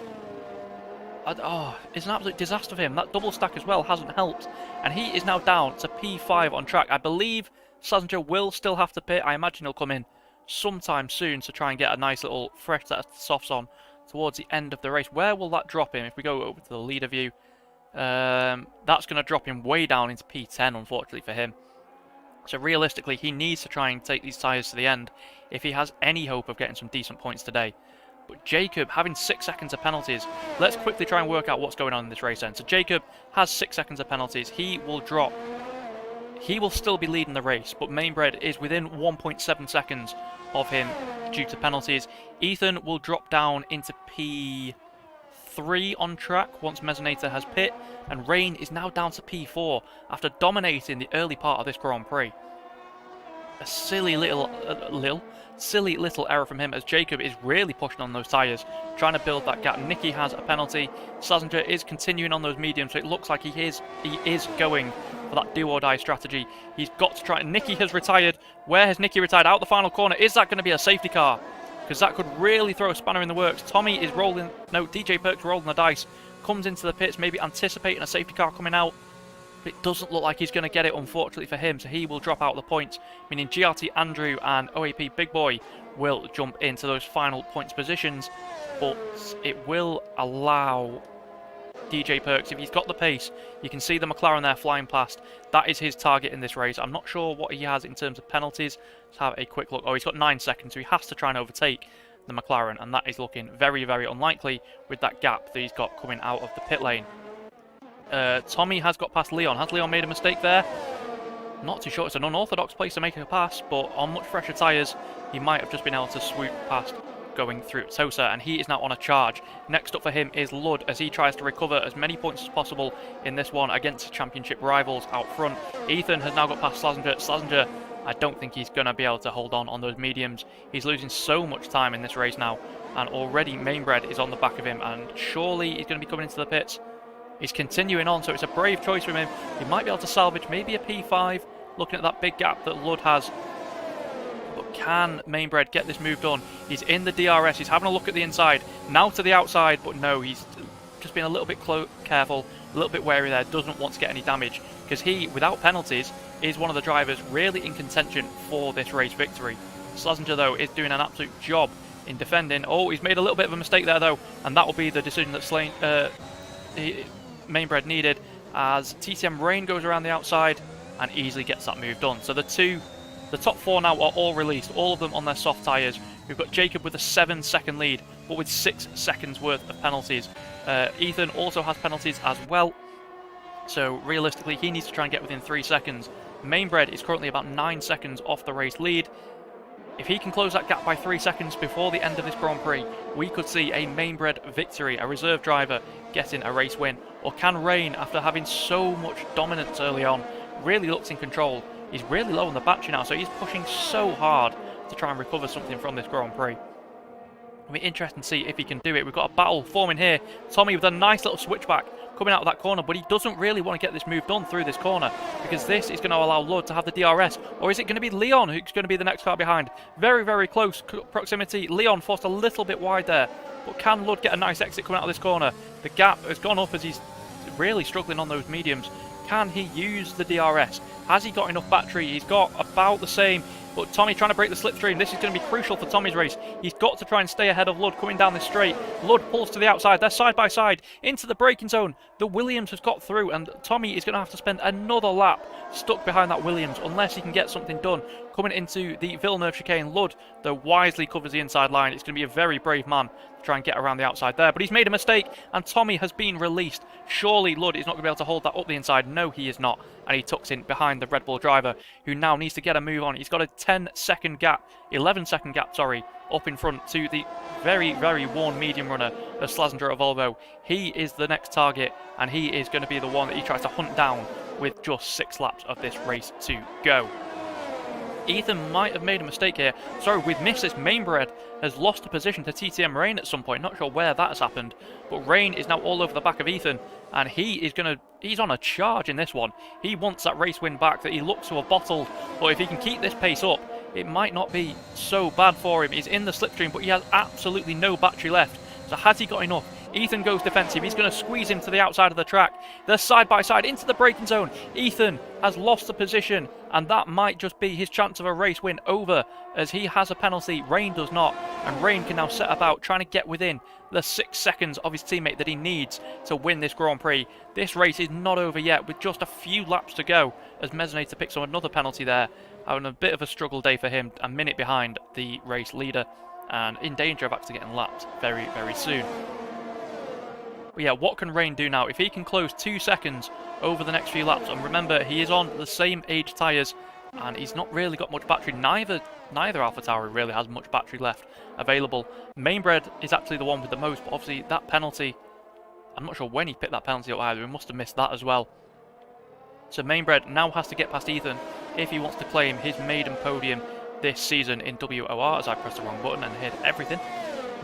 Speaker 1: It's an absolute disaster for him. That double stack as well hasn't helped. And he is now down to P5 on track. I believe Slazenger will still have to pit. I imagine he'll come in sometime soon to try and get a nice little fresh set of softs on towards the end of the race. Where will that drop him? If we go over to the leader view, that's going to drop him way down into P10, unfortunately for him. So realistically, he needs to try and take these tyres to the end if he has any hope of getting some decent points today. But Jacob, having 6 seconds of penalties, let's quickly try and work out what's going on in this race then. So Jacob has 6 seconds of penalties. He will drop. He will still be leading the race, but Mainbred is within 1.7 seconds of him due to penalties. Ethan will drop down into P3 on track once Mesonator has pit, and Rain is now down to P4 after dominating the early part of this Grand Prix. A silly little error from him as Jacob is really pushing on those tyres, trying to build that gap. Nicky has a penalty. Slazenger is continuing on those mediums, so it looks like he is going for that do or die strategy. He's got to try. Nicky has retired. Where has Nicky retired? Out the final corner. Is that going to be a safety car? Because that could really throw a spanner in the works. Tommy is rolling. No, DJ Perks rolling the dice. Comes into the pits, maybe anticipating a safety car coming out. But it doesn't look like he's going to get it, unfortunately for him. So he will drop out the points, meaning GRT Andrew and OAP Big Boy will jump into those final points positions. But it will allow DJ Perks, if he's got the pace, you can see the McLaren there flying past. That is his target in this race. I'm not sure what he has in terms of penalties. Let's have a quick look. Oh, he's got 9 seconds, so he has to try and overtake the McLaren, and that is looking very, very unlikely with that gap that he's got coming out of the pit lane. Tommy has got past Leon. Has Leon made a mistake there? Not too sure. It's an unorthodox place to make a pass, but on much fresher tyres, he might have just been able to swoop past going through Tosa, and he is now on a charge. Next up for him is Lud as he tries to recover as many points as possible in this one against his championship rivals out front. Ethan has now got past Slazenger. Slazenger, I don't think he's going to be able to hold on those mediums. He's losing so much time in this race now, and already Mainbred is on the back of him, and surely he's going to be coming into the pits. He's continuing on, so it's a brave choice from him. He might be able to salvage maybe a P5, looking at that big gap that Lud has. But can Mainbred get this move done? He's in the DRS, he's having a look at the inside, now to the outside, but no, he's just being a little bit careful, a little bit wary there, doesn't want to get any damage, because he, without penalties, is one of the drivers really in contention for this race victory. Slazenger, though, is doing an absolute job in defending. Oh, he's made a little bit of a mistake there, though, and that will be the decision that Mainbred needed, as TTM Rain goes around the outside and easily gets that move done. So the top 4 now are all released, all of them on their soft tyres. We've got Jacob with a 7-second lead, but with 6 seconds worth of penalties. Ethan also has penalties as well, so realistically he needs to try and get within 3 seconds. Mainbred is currently about 9 seconds off the race lead. If he can close that gap by 3 seconds before the end of this Grand Prix, we could see a main-bred victory, a reserve driver getting a race win. Or can Rain, after having so much dominance early on, really looks in control? He's really low on the battery now, so he's pushing so hard to try and recover something from this Grand Prix. It'll be interesting to see if he can do it. We've got a battle forming here. Tommy with a nice little switchback coming out of that corner, but he doesn't really want to get this move done through this corner because this is going to allow Lud to have the DRS. Or is it going to be Leon who's going to be the next car behind? Very, very close proximity. Leon forced a little bit wide there, but can Lud get a nice exit coming out of this corner? The gap has gone up as he's really struggling on those mediums. Can he use the DRS? Has he got enough battery? He's got about the same. But Tommy trying to break the slipstream. This is going to be crucial for Tommy's race. He's got to try and stay ahead of Lud coming down this straight. Lud pulls to the outside. They're side by side into the braking zone. The Williams has got through and Tommy is going to have to spend another lap stuck behind that Williams unless he can get something done. Coming into the Villeneuve chicane, Lud, though, wisely covers the inside line. It's going to be a very brave man to try and get around the outside there. But he's made a mistake and Tommy has been released. Surely Lud is not going to be able to hold that up the inside. No, he is not. And he tucks in behind the Red Bull driver, who now needs to get a move on. He's got a 11-second gap, up in front to the very, very worn medium runner of Slazenger at Volvo. He is the next target, and he is going to be the one that he tries to hunt down with just 6 laps of this race to go. Ethan might have made a mistake here. Sorry, we've missed this. Mainbred has lost the position to TTM Rain at some point. Not sure where that has happened. But Rain is now all over the back of Ethan. And he's on a charge in this one. He wants that race win back that he looks to have bottled. But if he can keep this pace up, it might not be so bad for him. He's in the slipstream, but he has absolutely no battery left. So has he got enough? Ethan goes defensive. He's going to squeeze him to the outside of the track. They're side by side into the braking zone. Ethan has lost the position, and that might just be his chance of a race win over, as he has a penalty. Rain does not, and Rain can now set about trying to get within the 6 seconds of his teammate that he needs to win this Grand Prix. This race is not over yet, with just a few laps to go, as Mesonator picks up another penalty there. Having a bit of a struggle day for him, a minute behind the race leader, and in danger of actually getting lapped very, very soon. But yeah, what can Rain do now? If he can close 2 seconds over the next few laps, and remember, he is on the same age tyres, and he's not really got much battery. Neither AlphaTauri really has much battery left available. Mainbred is actually the one with the most, but obviously that penalty, I'm not sure when he picked that penalty up either. He must have missed that as well. So Mainbred now has to get past Ethan if he wants to claim his maiden podium this season in WOR, as I pressed the wrong button and hit everything.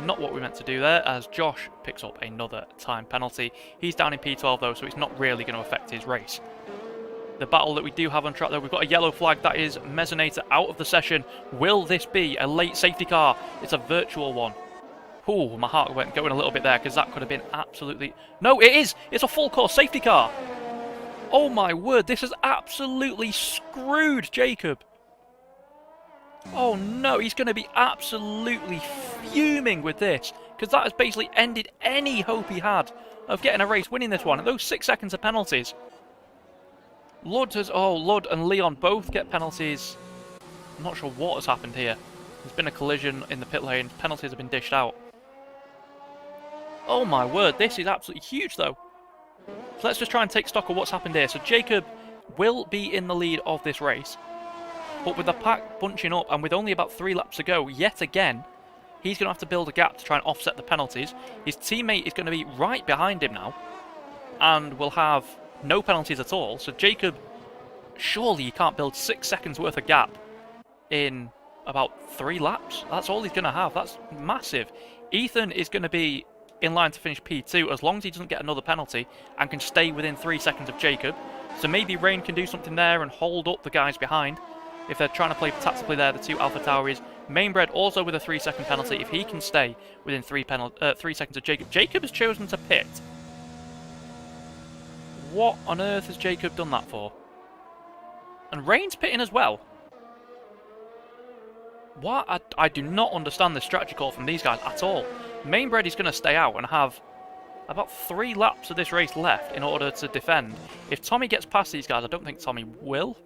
Speaker 1: Not what we meant to do there, as Josh picks up another time penalty. He's down in P12 though, so it's not really going to affect his race. The battle that we do have on track though, we've got a yellow flag. That is Mesonator out of the session. Will this be a late safety car? It's a virtual one. Ooh, my heart went going a little bit there, because that could have been absolutely... No, it is! It's a full course safety car! Oh my word, this has absolutely screwed Jacob. Oh no, he's going to be absolutely fuming with this, because that has basically ended any hope he had of getting a race winning this one. And those 6 seconds of penalties. Lud and Leon both get penalties. I'm not sure what has happened here. There's been a collision in the pit lane. Penalties have been dished out. Oh my word, this is absolutely huge though. So let's just try and take stock of what's happened here. So Jacob will be in the lead of this race. But with the pack bunching up and with only about 3 laps to go, yet again, he's going to have to build a gap to try and offset the penalties. His teammate is going to be right behind him now and will have no penalties at all. So Jacob, surely he can't build 6 seconds worth of gap in about 3 laps. That's all he's going to have. That's massive. Ethan is going to be in line to finish P2 as long as he doesn't get another penalty and can stay within 3 seconds of Jacob. So maybe Rain can do something there and hold up the guys behind. If they're trying to play tactically there, the 2 AlphaTauris. Mainbred also with a 3-second penalty. If he can stay within 3 seconds of Jacob. Jacob has chosen to pit. What on earth has Jacob done that for? And Rain's pitting as well. What? I do not understand the strategy call from these guys at all. Mainbred is going to stay out and have about 3 laps of this race left in order to defend. If Tommy gets past these guys, I don't think Tommy will.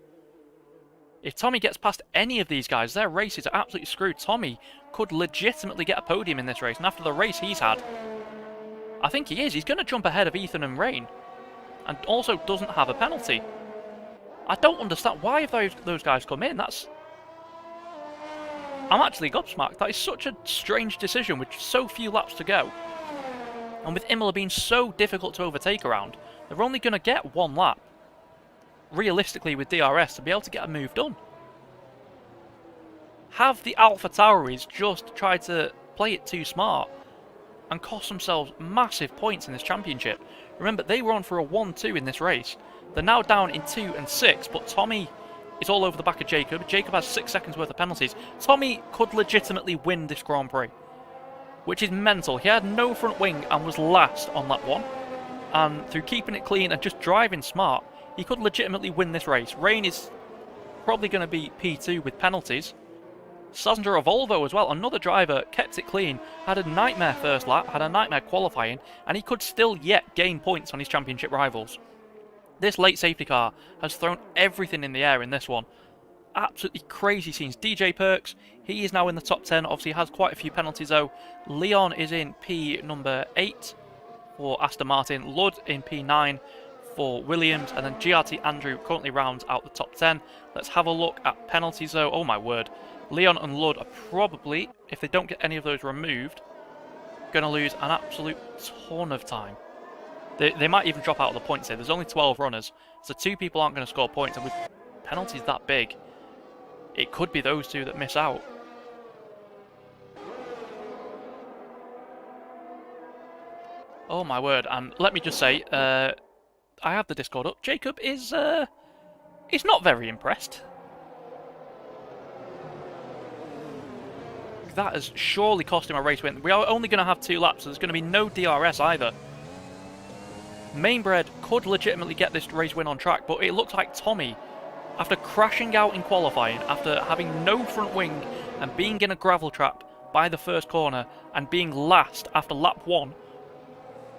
Speaker 1: If Tommy gets past any of these guys, their races are absolutely screwed. Tommy could legitimately get a podium in this race, and after the race he's had, I think he is. He's going to jump ahead of Ethan and Rain, and also doesn't have a penalty. I don't understand. Why have those guys come in? I'm actually gobsmacked. That is such a strange decision with so few laps to go. And with Imola being so difficult to overtake around, they're only going to get one lap, realistically, with DRS to be able to get a move done. Have the AlphaTauris just tried to play it too smart and cost themselves massive points in this championship. Remember, they were on for a 1-2 in this race. They're now down in 2 and 6, but Tommy is all over the back of Jacob. Jacob has 6 seconds worth of penalties. Tommy could legitimately win this Grand Prix, which is mental. He had no front wing and was last on lap 1. And through keeping it clean and just driving smart, he could legitimately win this race. Rain is probably going to be P2 with penalties. Slazenger of Volvo as well, another driver, kept it clean, had a nightmare first lap, had a nightmare qualifying, and he could still yet gain points on his championship rivals. This late safety car has thrown everything in the air in this one. Absolutely crazy scenes. DJ Perks, he is now in the top 10, obviously has quite a few penalties though. Leon is in P number 8 for Aston Martin, Ludd in P9 for Williams, and then GRT Andrew currently rounds out the top 10. Let's have a look at penalties though. Oh my word. Leon and Ludd are probably, if they don't get any of those removed, going to lose an absolute ton of time. They might even drop out of the points here. There's only 12 runners, so 2 people aren't going to score points, and with penalties that big, it could be those 2 that miss out. Oh my word, and let me just say, I have the Discord up. Jacob is not very impressed. That has surely cost him a race win. We are only going to have 2 laps, so there's going to be no DRS either. Mainbred could legitimately get this race win on track, but it looks like Tommy, after crashing out in qualifying, after having no front wing and being in a gravel trap by the first corner and being last after lap 1,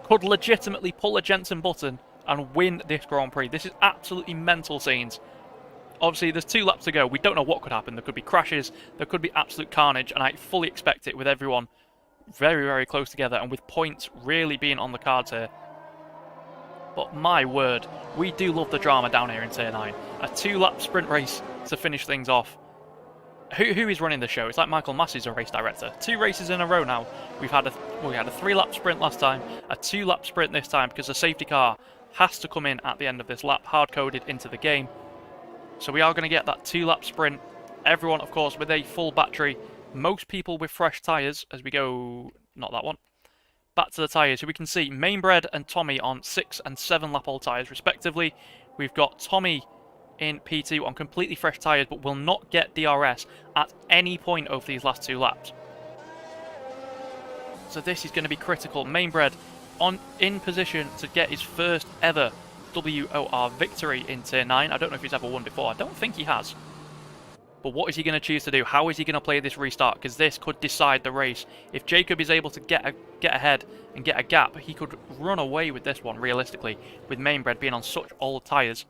Speaker 1: could legitimately pull a Jensen Button and win this Grand Prix. This is absolutely mental scenes. Obviously, there's 2 laps to go. We don't know what could happen. There could be crashes, there could be absolute carnage, and I fully expect it with everyone very, very close together and with points really being on the cards here. But my word, we do love the drama down here in Tier 9. A 2-lap sprint race to finish things off. Who is running the show? It's like Michael Massey's a race director. 2 races in a row now. We had a 3-lap sprint last time, a 2-lap sprint this time, because the safety car has to come in at the end of this lap, hard-coded into the game. So we are going to get that 2-lap sprint. Everyone, of course, with a full battery. Most people with fresh tyres as we go... Not that one. Back to the tyres. So we can see Mainbred and Tommy on 6 and 7 lap old tyres respectively. We've got Tommy in P2 on completely fresh tyres, but will not get DRS at any point over these last 2 laps. So this is going to be critical. Mainbred in position to get his first ever WOR victory in Tier 9. I don't know if he's ever won before. I don't think he has. But what is he going to choose to do? How is he going to play this restart? Because this could decide the race. If Jacob is able to get ahead and get a gap, he could run away with this one, realistically, with Mainbred being on such old tyres.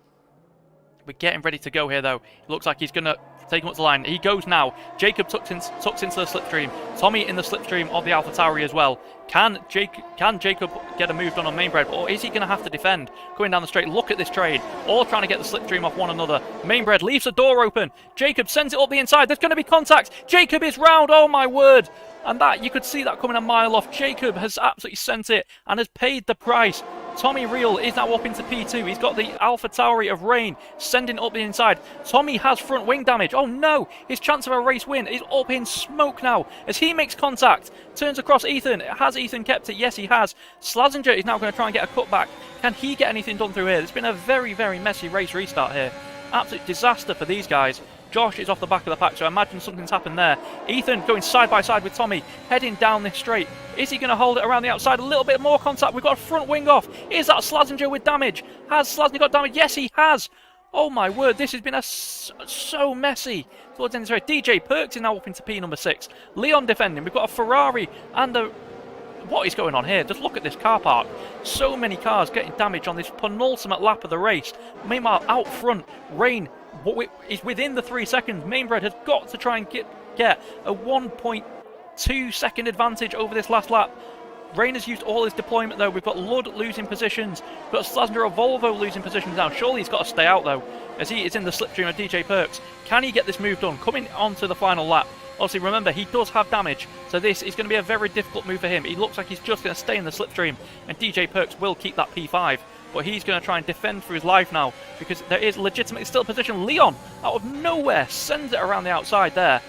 Speaker 1: We're getting ready to go here, though. It looks like he's going to take him up the line. He goes now. Jacob tucks into the slipstream. Tommy in the slipstream of the AlphaTauri as well. Can Jacob get a move done on Mainbred, or is he going to have to defend? Going down the straight, look at this trade. All trying to get the slipstream off one another. Mainbred leaves the door open. Jacob sends it up the inside. There's going to be contact. Jacob is round. Oh my word. And that, you could see that coming a mile off. Jacob has absolutely sent it and has paid the price. Tommy Real is now up into P2. He's got the AlphaTauri of Rain sending up the inside. Tommy has front wing damage. Oh no, his chance of a race win is up in smoke now as he makes contact. Turns across Ethan. Has Ethan kept it? Yes, he has. Slazenger is now going to try and get a cutback. Can he get anything done through here? It's been a very, very messy race restart here. Absolute disaster for these guys. Josh is off the back of the pack, so I imagine something's happened there. Ethan going side by side with Tommy, heading down this straight. Is he going to hold it around the outside? A little bit more contact. We've got a front wing off. Is that Slazenger with damage? Has Slazenger got damage? Yes, he has. Oh my word, this has been so messy towards the end of the race. DJ Perks is now up into P number 6. Leon defending. We've got a Ferrari and a... What is going on here? Just look at this car park. So many cars getting damage on this penultimate lap of the race. Meanwhile, out front, Rain is within the 3 seconds. Mainbred has got to try and get a 1.2 second advantage over this last lap. Rain has used all his deployment though. We've got Ludd losing positions. We've got Slazenger of Volvo losing positions now. Surely he's got to stay out though, as he is in the slipstream of DJ Perks. Can he get this move done? Coming onto the final lap, Obviously, remember, he does have damage, so this is going to be a very difficult move for him. He looks like he's just going to stay in the slipstream, and DJ Perks will keep that P5, but he's going to try and defend for his life now, because there is legitimately still a position. Leon, out of nowhere, sends it around the outside there.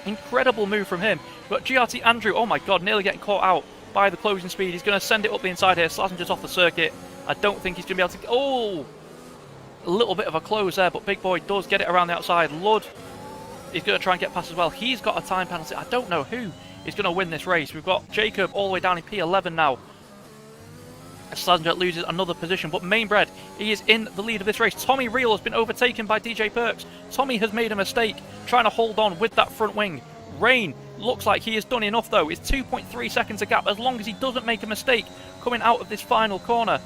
Speaker 1: Incredible move from him. But GRT Andrew, oh my god, nearly getting caught out by the closing speed. He's going to send it up the inside here. Slazenger's off the circuit. I don't think he's going to be able to... Oh! A little bit of a close there, but Big Boy does get it around the outside. Lud is going to try and get past as well. He's got a time penalty. I don't know who is going to win this race. We've got Jacob all the way down in P11 now. Slazenger loses another position, but Mainbred, he is in the lead of this race. Tommy Real has been overtaken by DJ Perks. Tommy has made a mistake trying to hold on with that front wing. Rain looks like he has done enough though. It's 2.3 seconds a gap as long as he doesn't make a mistake coming out of this final corner.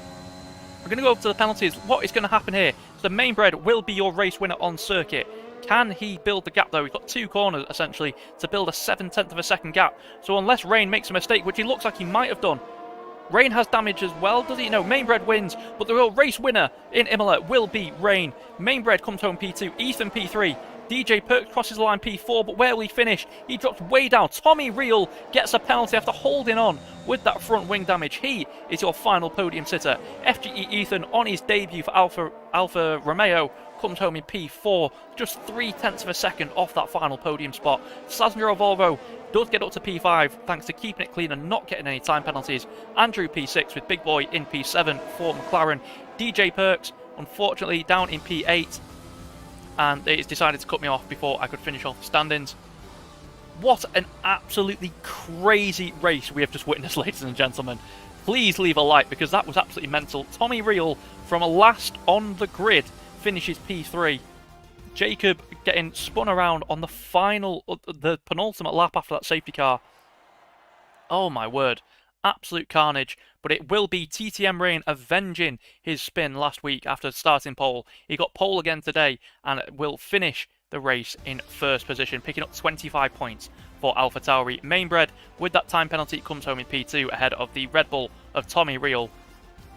Speaker 1: We're going to go over to the penalties. What is going to happen here? So Mainbred will be your race winner on circuit. Can he build the gap though? He's got 2 corners essentially to build a 7/10 of a second gap. So unless Rain makes a mistake, which he looks like he might have done, Rain has damage as well, does he? No, Mainbred wins, but the real race winner in Imola will be Rain. Mainbred comes home P2, Ethan P3, DJ Perks crosses the line P4, but where will he finish? He drops way down. Tommy Real gets a penalty after holding on with that front wing damage. He is your final podium sitter. FGE Ethan on his debut for Alfa Romeo comes home in P4, just 0.3 of a second off that final podium spot. Slazenger Volvo does get up to P5 thanks to keeping it clean and not getting any time penalties. Andrew P6 with Big Boy in P7 for McLaren. DJ Perks unfortunately down in P8, and it's decided to cut me off before I could finish off the standings. What an absolutely crazy race we have just witnessed, ladies and gentlemen. Please leave a like because that was absolutely mental. Tommy Real from last on the grid finishes P3. Jacob getting spun around on the penultimate lap after that safety car. Oh my word. Absolute carnage. But it will be TTM Rain avenging his spin last week after starting pole. He got pole again today and will finish the race in first position, picking up 25 points for AlphaTauri. Mainbred, with that time penalty, comes home in P2 ahead of the Red Bull of Tommy Real.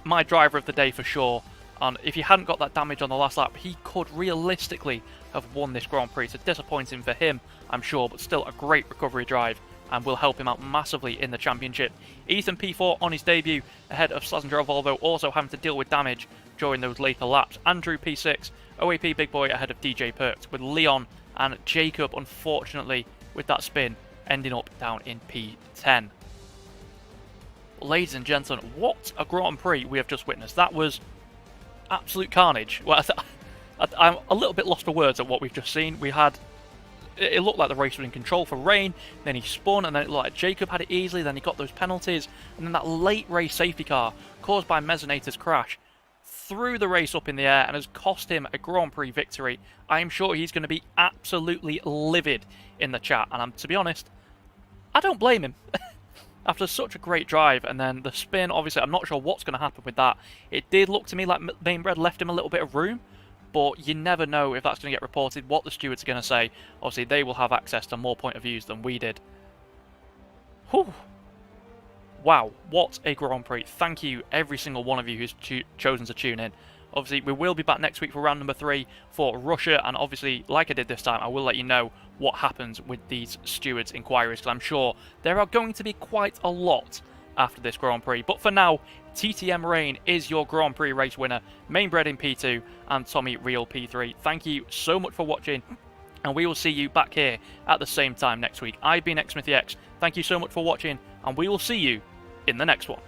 Speaker 1: My driver of the day for sure. And if he hadn't got that damage on the last lap, he could realistically have won this Grand Prix. So disappointing for him, I'm sure, but still a great recovery drive and will help him out massively in the championship. Ethan P4 on his debut ahead of Slazenger Volvo, also having to deal with damage during those later laps. Andrew P6, OAP Big Boy ahead of DJ Perks, with Leon and Jacob, unfortunately, with that spin, ending up down in P10. Ladies and gentlemen, what a Grand Prix we have just witnessed. That was absolute carnage. Well, I'm a little bit lost for words at what we've just seen. It looked like the race was in control for Rain, then he spun, and then it looked like Jacob had it easily, then he got those penalties, and then that late race safety car caused by Mezzanator's crash threw the race up in the air and has cost him a Grand Prix victory. I am sure he's going to be absolutely livid in the chat, and to be honest, I don't blame him. After such a great drive, and then the spin, obviously I'm not sure what's going to happen with that. It did look to me like Mainbred left him a little bit of room, but you never know if that's going to get reported, what the stewards are going to say. Obviously, they will have access to more point of views than we did. Whew. Wow, what a Grand Prix. Thank you, every single one of you who's chosen to tune in. Obviously, we will be back next week for round number 3 for Russia, and obviously, like I did this time, I will let you know what happens with these stewards' inquiries, because I'm sure there are going to be quite a lot after this Grand Prix. But for now, TTM Rain is your Grand Prix race winner, Mainbred in P2 and Tommy Real P3. Thank you so much for watching, and we will see you back here at the same time next week. I've been XSmithyX. Thank you so much for watching, and we will see you in the next one.